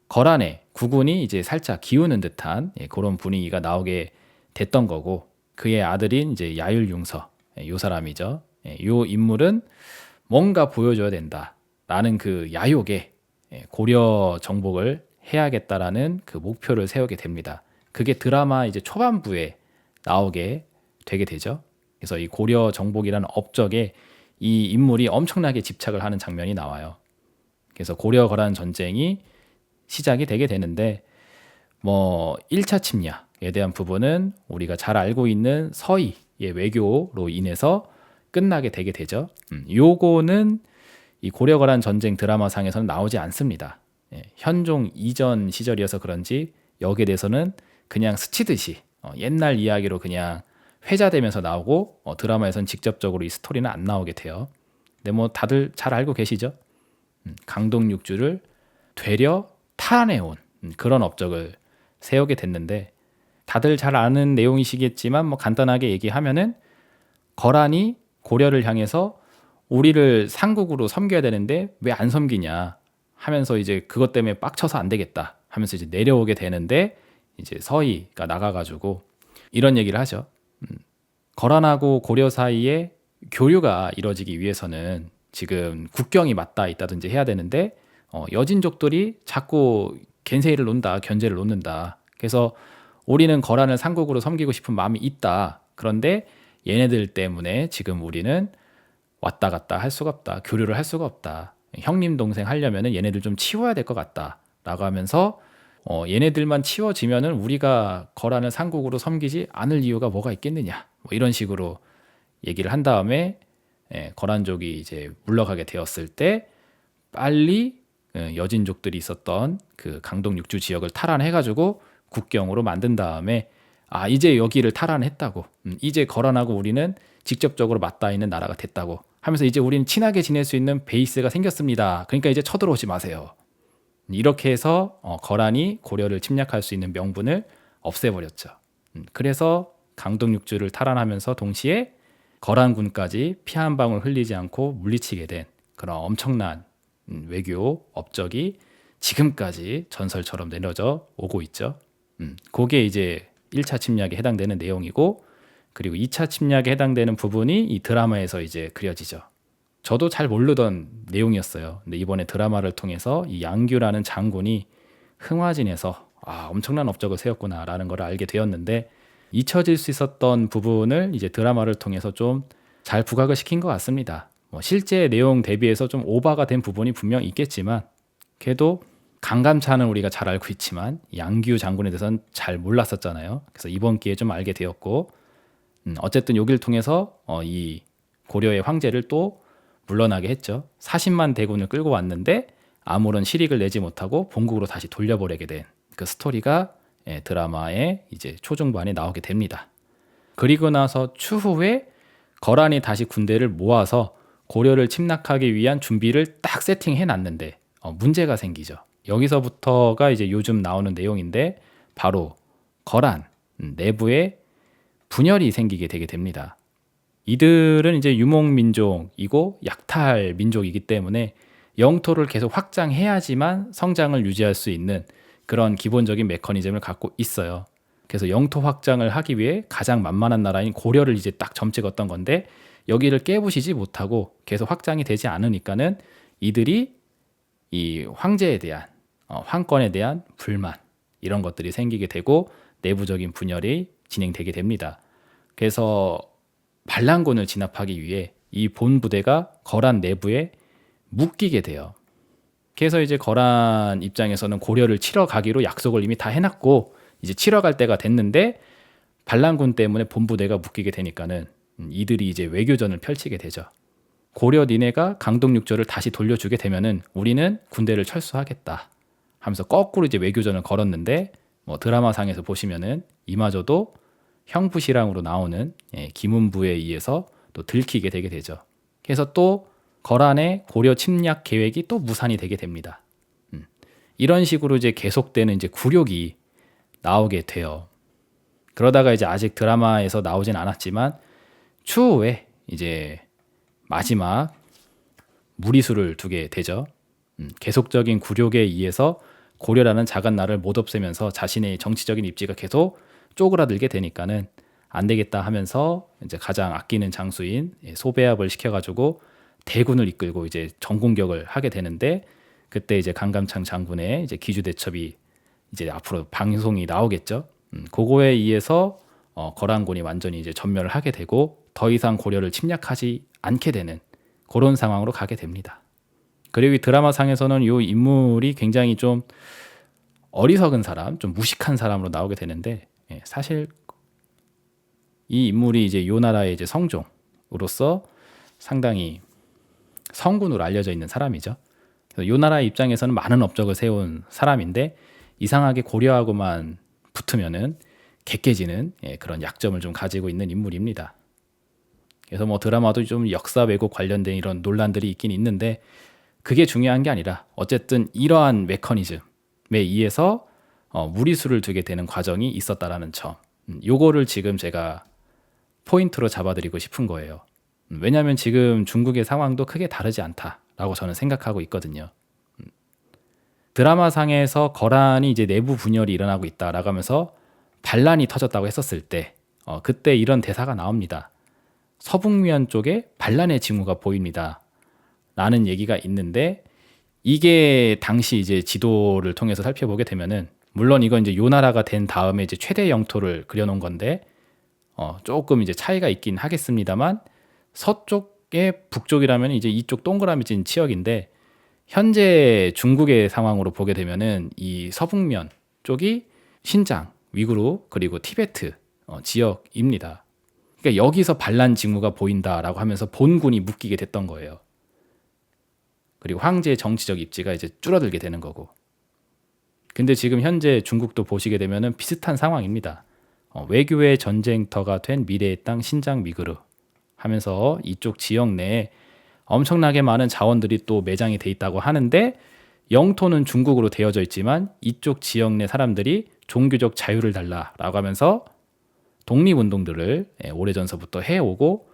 거란의 국운이 이제 살짝 기우는 듯한 그런 분위기가 나오게 됐던 거고 그의 아들인 이제 야율융서 요 사람이죠. 요 인물은 뭔가 보여줘야 된다라는 그 야욕에 고려 정복을 해야겠다라는 그 목표를 세우게 됩니다. 그게 드라마 이제 초반부에 나오게 되게 되죠. 그래서 이 고려 정복이라는 업적에 이 인물이 엄청나게 집착을 하는 장면이 나와요. 그래서 고려 거란 전쟁이 시작이 되게 되는데 뭐 1차 침략에 대한 부분은 우리가 잘 알고 있는 서희의 외교로 인해서 끝나게 되게 되죠. 요거는 이 고려 거란 전쟁 드라마상에서는 나오지 않습니다. 현종 이전 시절이어서 그런지 여기에 대해서는 그냥 스치듯이 옛날 이야기로 그냥 회자되면서 나오고 드라마에서는 직접적으로 이 스토리는 안 나오게 돼요. 근데 뭐 다들 잘 알고 계시죠? 강동육주를 되려 탈환해온 그런 업적을 세우게 됐는데 다들 잘 아는 내용이시겠지만 뭐 간단하게 얘기하면은 거란이 고려를 향해서 우리를 상국으로 섬겨야 되는데 왜 안 섬기냐 하면서 이제 그것 때문에 빡쳐서 안 되겠다 하면서 이제 내려오게 되는데 이제 서희가 나가가지고 이런 얘기를 하죠. 거란하고 고려 사이에 교류가 이루어지기 위해서는 지금 국경이 맞닿아 있다든지 해야 되는데 여진족들이 자꾸 겐세이를 논다, 견제를 놓는다. 그래서 우리는 거란을 상국으로 섬기고 싶은 마음이 있다. 그런데 얘네들 때문에 지금 우리는 왔다 갔다 할 수가 없다. 교류를 할 수가 없다. 형님 동생 하려면은 얘네들 좀 치워야 될 것 같다. 라고 하면서 얘네들만 치워지면은 우리가 거란을 상국으로 섬기지 않을 이유가 뭐가 있겠느냐. 뭐 이런 식으로 얘기를 한 다음에 거란족이 이제 물러가게 되었을 때 빨리 여진족들이 있었던 그 강동육주 지역을 탈환해가지고 국경으로 만든 다음에 이제 여기를 탈환했다고 이제 거란하고 우리는 직접적으로 맞닿아 있는 나라가 됐다고 하면서 이제 우리는 친하게 지낼 수 있는 베이스가 생겼습니다. 그러니까 이제 쳐들어오지 마세요. 이렇게 해서 거란이 고려를 침략할 수 있는 명분을 없애버렸죠. 그래서 강동육주를 탈환하면서 동시에 거란군까지 피 한 방울 흘리지 않고 물리치게 된 그런 엄청난 외교 업적이 지금까지 전설처럼 내려져 오고 있죠. 그게 이제 1차 침략에 해당되는 내용이고, 그리고 2차 침략에 해당되는 부분이 이 드라마에서 이제 그려지죠. 저도 잘 모르던 내용이었어요. 근데 이번에 드라마를 통해서 이 양규라는 장군이 흥화진에서 엄청난 업적을 세웠구나라는 걸 알게 되었는데, 잊혀질 수 있었던 부분을 이제 드라마를 통해서 좀 잘 부각을 시킨 것 같습니다. 실제 내용 대비해서 좀 오버가 된 부분이 분명 있겠지만, 그래도 강감찬은 우리가 잘 알고 있지만 양규 장군에 대해서는 잘 몰랐었잖아요. 그래서 이번 기회에 좀 알게 되었고, 어쨌든 여기를 통해서 이 고려의 황제를 또 물러나게 했죠. 40만 대군을 끌고 왔는데 아무런 실익을 내지 못하고 본국으로 다시 돌려보내게 된 그 스토리가 드라마의 이제 초중반에 나오게 됩니다. 그리고 나서 추후에 거란이 다시 군대를 모아서 고려를 침략하기 위한 준비를 딱 세팅해 놨는데 문제가 생기죠. 여기서부터가 이제 요즘 나오는 내용인데, 바로 거란 내부에 분열이 생기게 되게 됩니다. 이들은 이제 유목민족이고 약탈 민족이기 때문에 영토를 계속 확장해야지만 성장을 유지할 수 있는 그런 기본적인 메커니즘을 갖고 있어요. 그래서 영토 확장을 하기 위해 가장 만만한 나라인 고려를 이제 딱 점찍었던 건데, 여기를 깨부시지 못하고 계속 확장이 되지 않으니까는 이들이 이 황제에 대한 황권에 대한 불만, 이런 것들이 생기게 되고 내부적인 분열이 진행되게 됩니다. 그래서 반란군을 진압하기 위해 이 본 부대가 거란 내부에 묶이게 돼요. 그래서 이제 거란 입장에서는 고려를 치러 가기로 약속을 이미 다 해놨고 이제 치러 갈 때가 됐는데, 반란군 때문에 본 부대가 묶이게 되니까는 이들이 이제 외교전을 펼치게 되죠. 고려 니네가 강동육조를 다시 돌려주게 되면은 우리는 군대를 철수하겠다 하면서 거꾸로 이제 외교전을 걸었는데, 드라마상에서 보시면은 이마저도 형부시랑으로 나오는 김은부에 의해서 또 들키게 되게 되죠. 그래서 또 거란의 고려 침략 계획이 또 무산이 되게 됩니다. 이런 식으로 이제 계속되는 이제 굴욕이 나오게 돼요. 그러다가 이제 아직 드라마에서 나오진 않았지만 추후에 이제 마지막 무리수를 두게 되죠. 계속적인 굴욕에 의해서 고려라는 작은 나라를 못 없애면서 자신의 정치적인 입지가 계속 쪼그라들게 되니까는 안 되겠다 하면서 이제 가장 아끼는 장수인 소배합을 시켜가지고 대군을 이끌고 이제 전공격을 하게 되는데, 그때 이제 강감찬 장군의 이제 기주대첩이 이제 앞으로 방송이 나오겠죠. 그거에 의해서 거란군이 완전히 이제 전멸을 하게 되고 더 이상 고려를 침략하지 않게 되는 그런 상황으로 가게 됩니다. 그리고 이 드라마상에서는 이 인물이 굉장히 좀 어리석은 사람, 좀 무식한 사람으로 나오게 되는데, 사실 이 인물이 이제 요 나라의 이제 성종으로서 상당히 성군으로 알려져 있는 사람이죠. 그래서 요 나라의 입장에서는 많은 업적을 세운 사람인데, 이상하게 고려하고만 붙으면은 객깨지는 그런 약점을 좀 가지고 있는 인물입니다. 그래서 드라마도 좀 역사 왜곡 관련된 이런 논란들이 있긴 있는데, 그게 중요한 게 아니라 어쨌든 이러한 메커니즘에 의해서 무리수를 두게 되는 과정이 있었다라는 점, 요거를 지금 제가 포인트로 잡아드리고 싶은 거예요. 왜냐하면 지금 중국의 상황도 크게 다르지 않다라고 저는 생각하고 있거든요. 드라마상에서 거란이 이제 내부 분열이 일어나고 있다라고 하면서 반란이 터졌다고 했었을 때 그때 이런 대사가 나옵니다. 서북면 쪽에 반란의 징후가 보입니다 라는 얘기가 있는데, 이게 당시 이제 지도를 통해서 살펴보게 되면은, 물론 이건 이제 요 나라가 된 다음에 이제 최대 영토를 그려놓은 건데 조금 이제 차이가 있긴 하겠습니다만, 서쪽에 북쪽이라면 이제 이쪽 동그라미 진 지역인데, 현재 중국의 상황으로 보게 되면은 이 서북면 쪽이 신장, 위구르 그리고 티베트 지역입니다. 그러니까 여기서 반란 징후가 보인다라고 하면서 본군이 묶이게 됐던 거예요. 그리고 황제의 정치적 입지가 이제 줄어들게 되는 거고. 근데 지금 현재 중국도 보시게 되면은 비슷한 상황입니다. 외교의 전쟁터가 된 미래의 땅 신장 위구르 하면서 이쪽 지역 내에 엄청나게 많은 자원들이 또 매장이 돼 있다고 하는데, 영토는 중국으로 되어져 있지만 이쪽 지역 내 사람들이 종교적 자유를 달라라고 하면서 독립운동들을 오래전서부터 해오고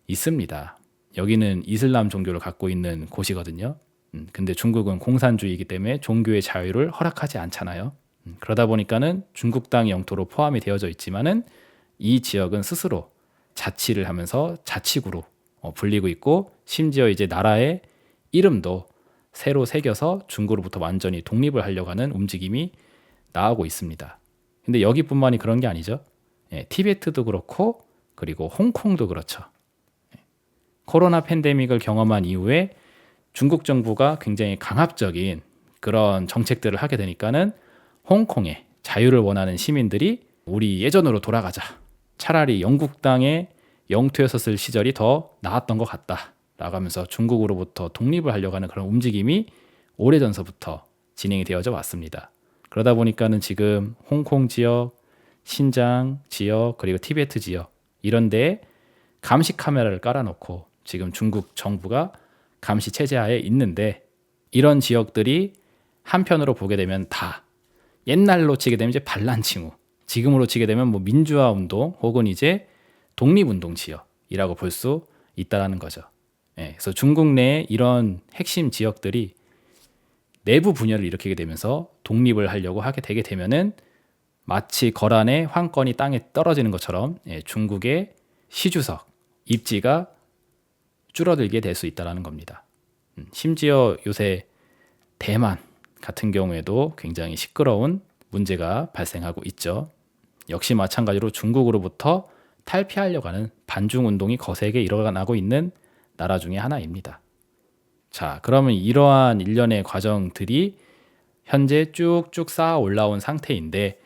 있습니다. 여기는 이슬람 종교를 갖고 있는 곳이거든요. 근데 중국은 공산주의이기 때문에 종교의 자유를 허락하지 않잖아요. 그러다 보니까는 중국 땅 영토로 포함이 되어져 있지만은 이 지역은 스스로 자치를 하면서 자치구로 불리고 있고, 심지어 이제 나라의 이름도 새로 새겨서 중국으로부터 완전히 독립을 하려고 하는 움직임이 나오고 있습니다. 근데 여기뿐만이 그런 게 아니죠. 티베트도 그렇고 그리고 홍콩도 그렇죠. 코로나 팬데믹을 경험한 이후에 중국 정부가 굉장히 강압적인 그런 정책들을 하게 되니까는 홍콩의 자유를 원하는 시민들이 우리 예전으로 돌아가자. 차라리 영국 땅의 영토였었을 시절이 더 나았던 것 같다. 라고 하면서 중국으로부터 독립을 하려고 하는 그런 움직임이 오래전서부터 진행이 되어져 왔습니다. 그러다 보니까는 지금 홍콩 지역, 신장 지역, 그리고 티베트 지역 이런 데에 감시 카메라를 깔아놓고 지금 중국 정부가 감시 체제하에 있는데, 이런 지역들이 한편으로 보게 되면 다 옛날로 치게 되면 이제 반란칭후, 지금으로 치게 되면 뭐 민주화 운동 혹은 이제 독립운동 지역이라고 볼 수 있다라는 거죠. 그래서 중국 내에 이런 핵심 지역들이 내부 분열을 일으키게 되면서 독립을 하려고 하게 되게 되면은 마치 거란의 황권이 땅에 떨어지는 것처럼 중국의 시주석 입지가 줄어들게 될 수 있다는 겁니다. 심지어 요새 대만 같은 경우에도 굉장히 시끄러운 문제가 발생하고 있죠. 역시 마찬가지로 중국으로부터 탈피하려고 하는 반중운동이 거세게 일어나고 있는 나라 중에 하나입니다. 자, 그러면 이러한 일련의 과정들이 현재 쭉쭉 쌓아 올라온 상태인데,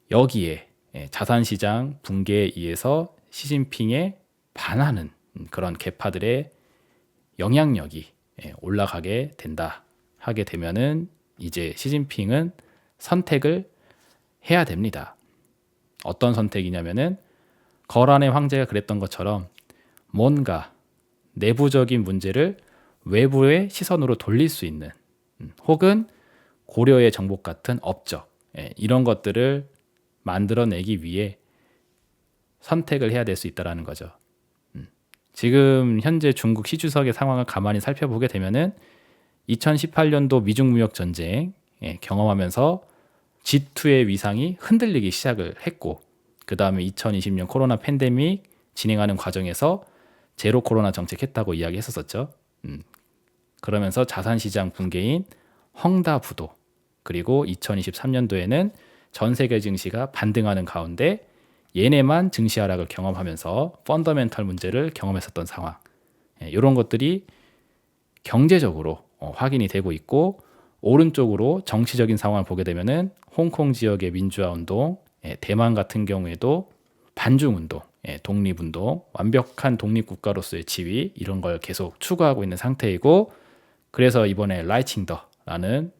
여기에 자산시장 붕괴에 의해서 시진핑에 반하는 그런 계파들의 영향력이 올라가게 된다 하게 되면은 이제 시진핑은 선택을 해야 됩니다. 어떤 선택이냐면은 거란의 황제가 그랬던 것처럼 뭔가 내부적인 문제를 외부의 시선으로 돌릴 수 있는, 혹은 고려의 정복 같은 업적, 이런 것들을 만들어내기 위해 선택을 해야 될 수 있다는 거죠. 지금 현재 중국 시주석의 상황을 가만히 살펴보게 되면은 2018년도 미중 무역 전쟁 경험하면서 G2의 위상이 흔들리기 시작을 했고, 그 다음에 2020년 코로나 팬데믹 진행하는 과정에서 제로 코로나 정책했다고 이야기했었죠. 그러면서 자산시장 붕괴인 헝다부도, 그리고 2023년도에는 전 세계 증시가 반등하는 가운데 얘네만 증시 하락을 경험하면서 펀더멘털 문제를 경험했었던 상황, 이런 것들이 경제적으로 확인이 되고 있고, 오른쪽으로 정치적인 상황을 보게 되면은 홍콩 지역의 민주화 운동, 대만 같은 경우에도 반중 운동, 독립운동, 완벽한 독립국가로서의 지위, 이런 걸 계속 추구하고 있는 상태이고, 그래서 이번에 라이칭더라는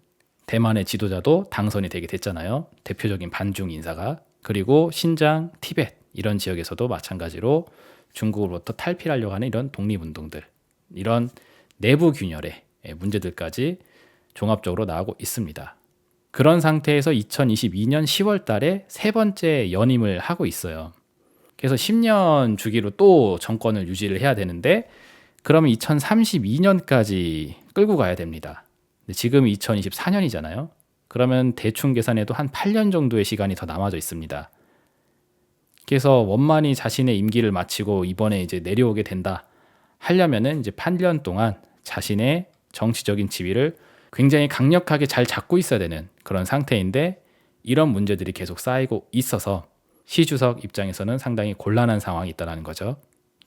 대만의 지도자도 당선이 되게 됐잖아요. 대표적인 반중 인사가. 그리고 신장, 티벳 이런 지역에서도 마찬가지로 중국으로부터 탈피하려고 하는 이런 독립운동들, 이런 내부 균열의 문제들까지 종합적으로 나오고 있습니다. 그런 상태에서 2022년 10월 달에 세 번째 연임을 하고 있어요. 그래서 10년 주기로 또 정권을 유지를 해야 되는데, 그러면 2032년까지 끌고 가야 됩니다. 근데 지금 2024년이잖아요. 그러면 대충 계산해도 한 8년 정도의 시간이 더 남아져 있습니다. 그래서 원만히 자신의 임기를 마치고 이번에 이제 내려오게 된다 하려면은 이제 8년 동안 자신의 정치적인 지위를 굉장히 강력하게 잘 잡고 있어야 되는 그런 상태인데, 이런 문제들이 계속 쌓이고 있어서 시 주석 입장에서는 상당히 곤란한 상황이 있다는 거죠.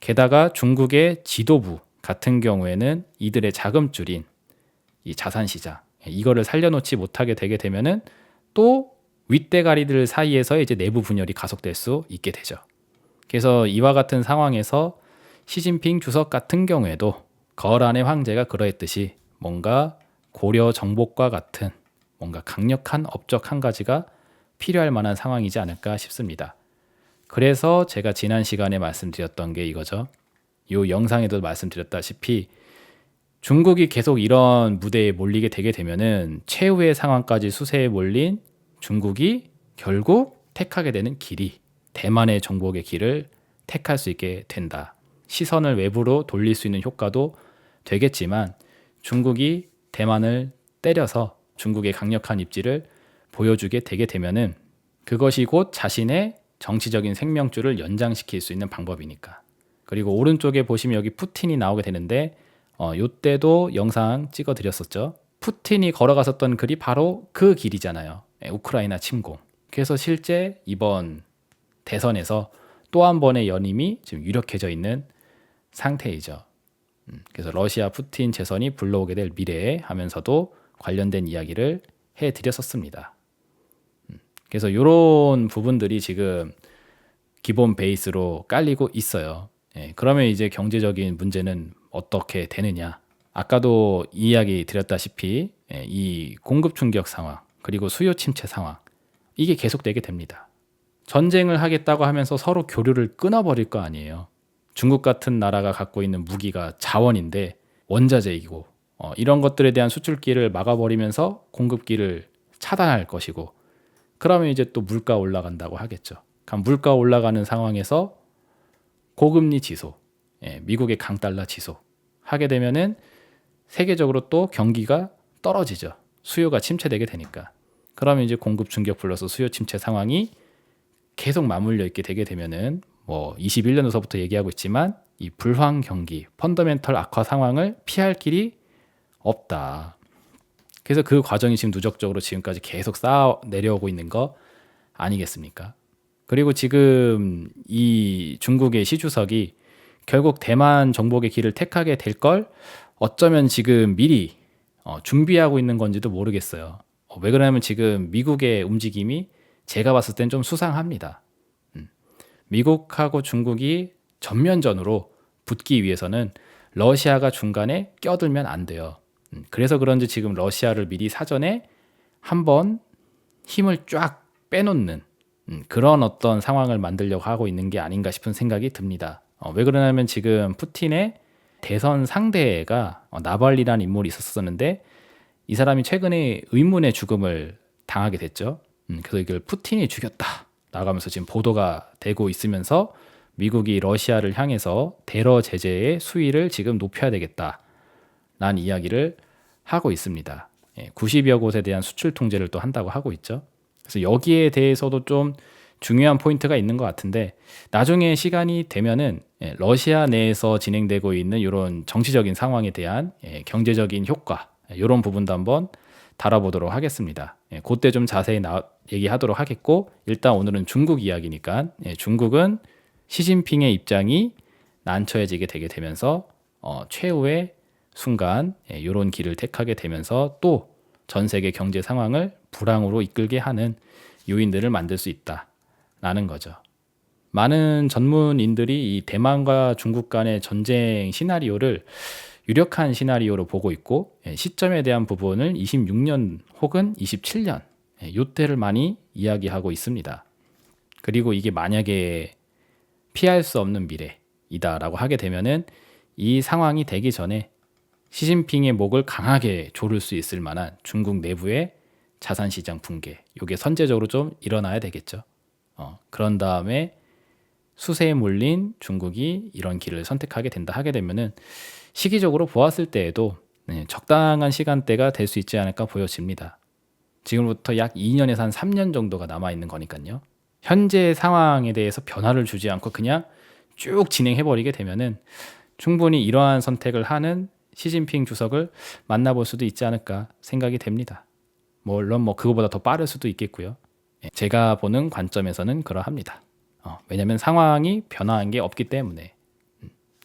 게다가 중국의 지도부 같은 경우에는 이들의 자금줄인 이 자산시장, 이거를 살려놓지 못하게 되게 되면은 또 윗대가리들 사이에서 이제 내부 분열이 가속될 수 있게 되죠. 그래서 이와 같은 상황에서 시진핑 주석 같은 경우에도 거란의 황제가 그러했듯이 뭔가 고려 정복과 같은 뭔가 강력한 업적 한 가지가 필요할 만한 상황이지 않을까 싶습니다. 그래서 제가 지난 시간에 말씀드렸던 게 이거죠. 이 영상에도 말씀드렸다시피 중국이 계속 이런 무대에 몰리게 되게 되면은 최후의 상황까지 수세에 몰린 중국이 결국 택하게 되는 길이 대만의 정복의 길을 택할 수 있게 된다. 시선을 외부로 돌릴 수 있는 효과도 되겠지만 중국이 대만을 때려서 중국의 강력한 입지를 보여주게 되게 되면은 그것이 곧 자신의 정치적인 생명줄을 연장시킬 수 있는 방법이니까. 그리고 오른쪽에 보시면 여기 푸틴이 나오게 되는데 요때도 영상 찍어 드렸었죠. 푸틴이 걸어갔었던 길이 바로 그 길이잖아요. 우크라이나 침공. 그래서 실제 이번 대선에서 또 한 번의 연임이 지금 유력해져 있는 상태이죠. 그래서 러시아 푸틴 재선이 불러오게 될 미래에 하면서도 관련된 이야기를 해드렸었습니다. 그래서 이런 부분들이 지금 기본 베이스로 깔리고 있어요. 그러면 이제 경제적인 문제는 어떻게 되느냐? 아까도 이야기 드렸다시피 이 공급 충격 상황 그리고 수요 침체 상황 이게 계속되게 됩니다. 전쟁을 하겠다고 하면서 서로 교류를 끊어버릴 거 아니에요. 중국 같은 나라가 갖고 있는 무기가 자원인데 원자재이고 이런 것들에 대한 수출길을 막아버리면서 공급길을 차단할 것이고 그러면 이제 또 물가 올라간다고 하겠죠. 그럼 물가 올라가는 상황에서 고금리 지속, 미국의 강달러 지속 하게 되면은 세계적으로 또 경기가 떨어지죠. 수요가 침체되게 되니까. 그러면 이제 공급 충격 플러스 수요 침체 상황이 계속 맞물려 있게 되게 되면은 21년도서부터 얘기하고 있지만 이 불황 경기, 펀더멘털 악화 상황을 피할 길이 없다. 그래서 그 과정이 지금 누적적으로 지금까지 계속 쌓아 내려오고 있는 거 아니겠습니까? 그리고 지금 이 중국의 시 주석이 결국 대만 정복의 길을 택하게 될 걸 어쩌면 지금 미리 준비하고 있는 건지도 모르겠어요. 왜 그러냐면 지금 미국의 움직임이 제가 봤을 땐 좀 수상합니다. 미국하고 중국이 전면전으로 붙기 위해서는 러시아가 중간에 껴들면 안 돼요. 그래서 그런지 지금 러시아를 미리 사전에 한번 힘을 쫙 빼놓는 그런 어떤 상황을 만들려고 하고 있는 게 아닌가 싶은 생각이 듭니다. 왜 그러냐면 지금 푸틴의 대선 상대가 나발리라는 인물이 있었었는데 이 사람이 최근에 의문의 죽음을 당하게 됐죠. 그래서 이걸 푸틴이 죽였다 나가면서 지금 보도가 되고 있으면서 미국이 러시아를 향해서 대러 제재의 수위를 지금 높여야 되겠다라는 이야기를 하고 있습니다. 90여 곳에 대한 수출 통제를 또 한다고 하고 있죠. 그래서 여기에 대해서도 좀 중요한 포인트가 있는 것 같은데 나중에 시간이 되면은 러시아 내에서 진행되고 있는 이런 정치적인 상황에 대한 경제적인 효과 이런 부분도 한번 다뤄보도록 하겠습니다. 그때 좀 자세히 얘기하도록 하겠고 일단 오늘은 중국 이야기니까 중국은 시진핑의 입장이 난처해지게 되게 되면서 최후의 순간 이런 길을 택하게 되면서 또 전 세계 경제 상황을 불황으로 이끌게 하는 요인들을 만들 수 있다라는 거죠. 많은 전문인들이 이 대만과 중국 간의 전쟁 시나리오를 유력한 시나리오로 보고 있고 시점에 대한 부분을 26년 혹은 27년 이때를 많이 이야기하고 있습니다. 그리고 이게 만약에 피할 수 없는 미래이다라고 하게 되면은 이 상황이 되기 전에 시진핑의 목을 강하게 조를 수 있을 만한 중국 내부의 자산시장 붕괴 이게 선제적으로 좀 일어나야 되겠죠. 그런 다음에 수세에 몰린 중국이 이런 길을 선택하게 된다 하게 되면은 시기적으로 보았을 때에도 적당한 시간대가 될 수 있지 않을까 보여집니다. 지금부터 약 2년에서 한 3년 정도가 남아있는 거니까요. 현재 상황에 대해서 변화를 주지 않고 그냥 쭉 진행해버리게 되면은 충분히 이러한 선택을 하는 시진핑 주석을 만나볼 수도 있지 않을까 생각이 됩니다. 물론 그거보다 더 빠를 수도 있겠고요. 제가 보는 관점에서는 그러합니다. 왜냐하면 상황이 변화한 게 없기 때문에.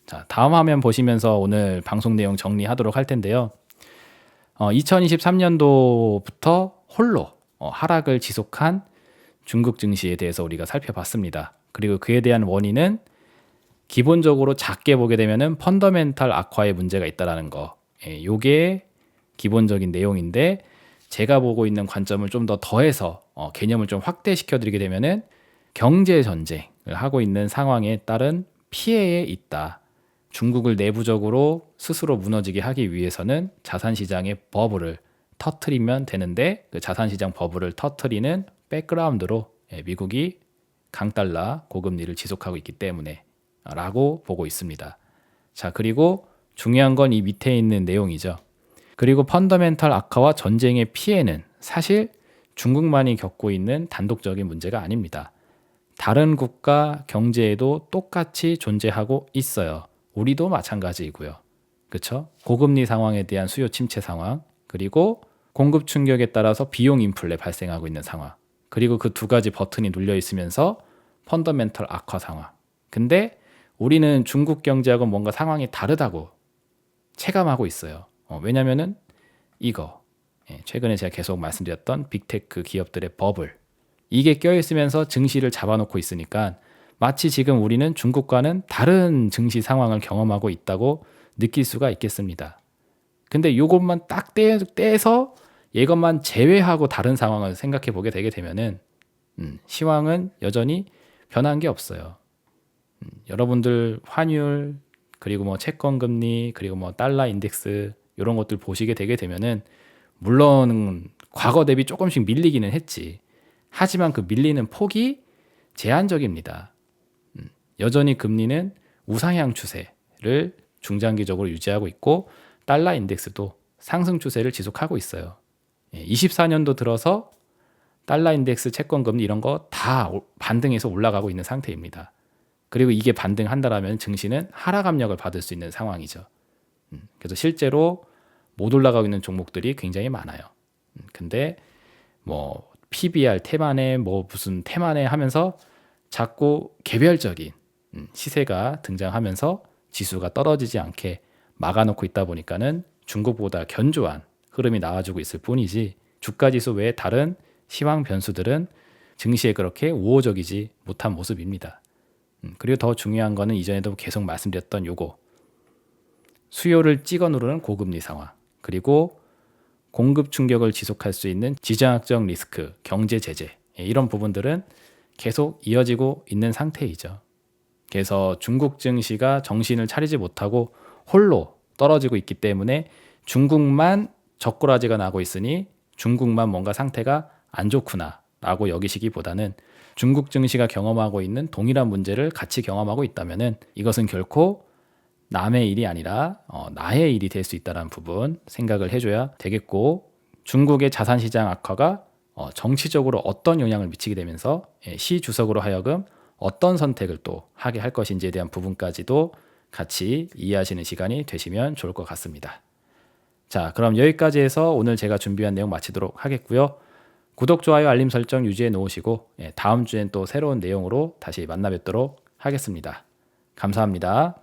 자, 다음 화면 보시면서 오늘 방송 내용 정리하도록 할 텐데요. 2023년도부터 홀로 하락을 지속한 중국 증시에 대해서 우리가 살펴봤습니다. 그리고 그에 대한 원인은 기본적으로 작게 보게 되면은 펀더멘탈 악화의 문제가 있다라는 거. 요게 기본적인 내용인데 제가 보고 있는 관점을 좀 더 더해서 개념을 좀 확대시켜 드리게 되면은 경제 전쟁을 하고 있는 상황에 따른 피해에 있다. 중국을 내부적으로 스스로 무너지게 하기 위해서는 자산시장의 버블을 터트리면 되는데 그 자산시장 버블을 터트리는 백그라운드로 미국이 강달러 고금리를 지속하고 있기 때문에 라고 보고 있습니다. 자, 그리고 중요한 건 이 밑에 있는 내용이죠. 그리고 펀더멘털 악화와 전쟁의 피해는 사실 중국만이 겪고 있는 단독적인 문제가 아닙니다. 다른 국가 경제에도 똑같이 존재하고 있어요. 우리도 마찬가지이고요. 그렇죠? 고금리 상황에 대한 수요 침체 상황, 그리고 공급 충격에 따라서 비용 인플레 발생하고 있는 상황, 그리고 그 두 가지 버튼이 눌려 있으면서 펀더멘털 악화 상황. 근데 우리는 중국 경제하고 뭔가 상황이 다르다고 체감하고 있어요. 왜냐면은 이거 최근에 제가 계속 말씀드렸던 빅테크 기업들의 버블, 이게 껴있으면서 증시를 잡아놓고 있으니까 마치 지금 우리는 중국과는 다른 증시 상황을 경험하고 있다고 느낄 수가 있겠습니다. 근데 이것만 딱 떼서 이것만 제외하고 다른 상황을 생각해 보게 되게 되면은 시황은 여전히 변한 게 없어요. 여러분들 환율, 그리고 뭐 채권 금리, 그리고 뭐 달러 인덱스 이런 것들 보시게 되게 되면은 물론 과거 대비 조금씩 밀리기는 했지. 하지만 그 밀리는 폭이 제한적입니다. 여전히 금리는 우상향 추세를 중장기적으로 유지하고 있고 달러 인덱스도 상승 추세를 지속하고 있어요. 24년도 들어서 달러 인덱스, 채권 금리 이런 거 다 반등해서 올라가고 있는 상태입니다. 그리고 이게 반등한다라면 증시는 하락 압력을 받을 수 있는 상황이죠. 그래서 실제로 못 올라가고 있는 종목들이 굉장히 많아요. 근데 뭐 PBR 태만에 뭐 무슨 태만에 하면서 자꾸 개별적인 시세가 등장하면서 지수가 떨어지지 않게 막아놓고 있다 보니까는 중국보다 견조한 흐름이 나와주고 있을 뿐이지 주가 지수 외에 다른 시황 변수들은 증시에 그렇게 우호적이지 못한 모습입니다. 그리고 더 중요한 거는 이전에도 계속 말씀드렸던 요거, 수요를 찍어 누르는 고금리 상황, 그리고 공급 충격을 지속할 수 있는 지정학적 리스크, 경제 제재, 이런 부분들은 계속 이어지고 있는 상태이죠. 그래서 중국 증시가 정신을 차리지 못하고 홀로 떨어지고 있기 때문에 중국만 젓가락지가 나고 있으니 중국만 뭔가 상태가 안 좋구나 라고 여기시기보다는 중국 증시가 경험하고 있는 동일한 문제를 같이 경험하고 있다면은 이것은 결코 남의 일이 아니라 나의 일이 될 수 있다는 부분 생각을 해줘야 되겠고, 중국의 자산시장 악화가 정치적으로 어떤 영향을 미치게 되면서 시 주석으로 하여금 어떤 선택을 또 하게 할 것인지에 대한 부분까지도 같이 이해하시는 시간이 되시면 좋을 것 같습니다. 자, 그럼 여기까지 해서 오늘 제가 준비한 내용 마치도록 하겠고요. 구독, 좋아요, 알림 설정 유지해 놓으시고 다음 주엔 또 새로운 내용으로 다시 만나 뵙도록 하겠습니다. 감사합니다.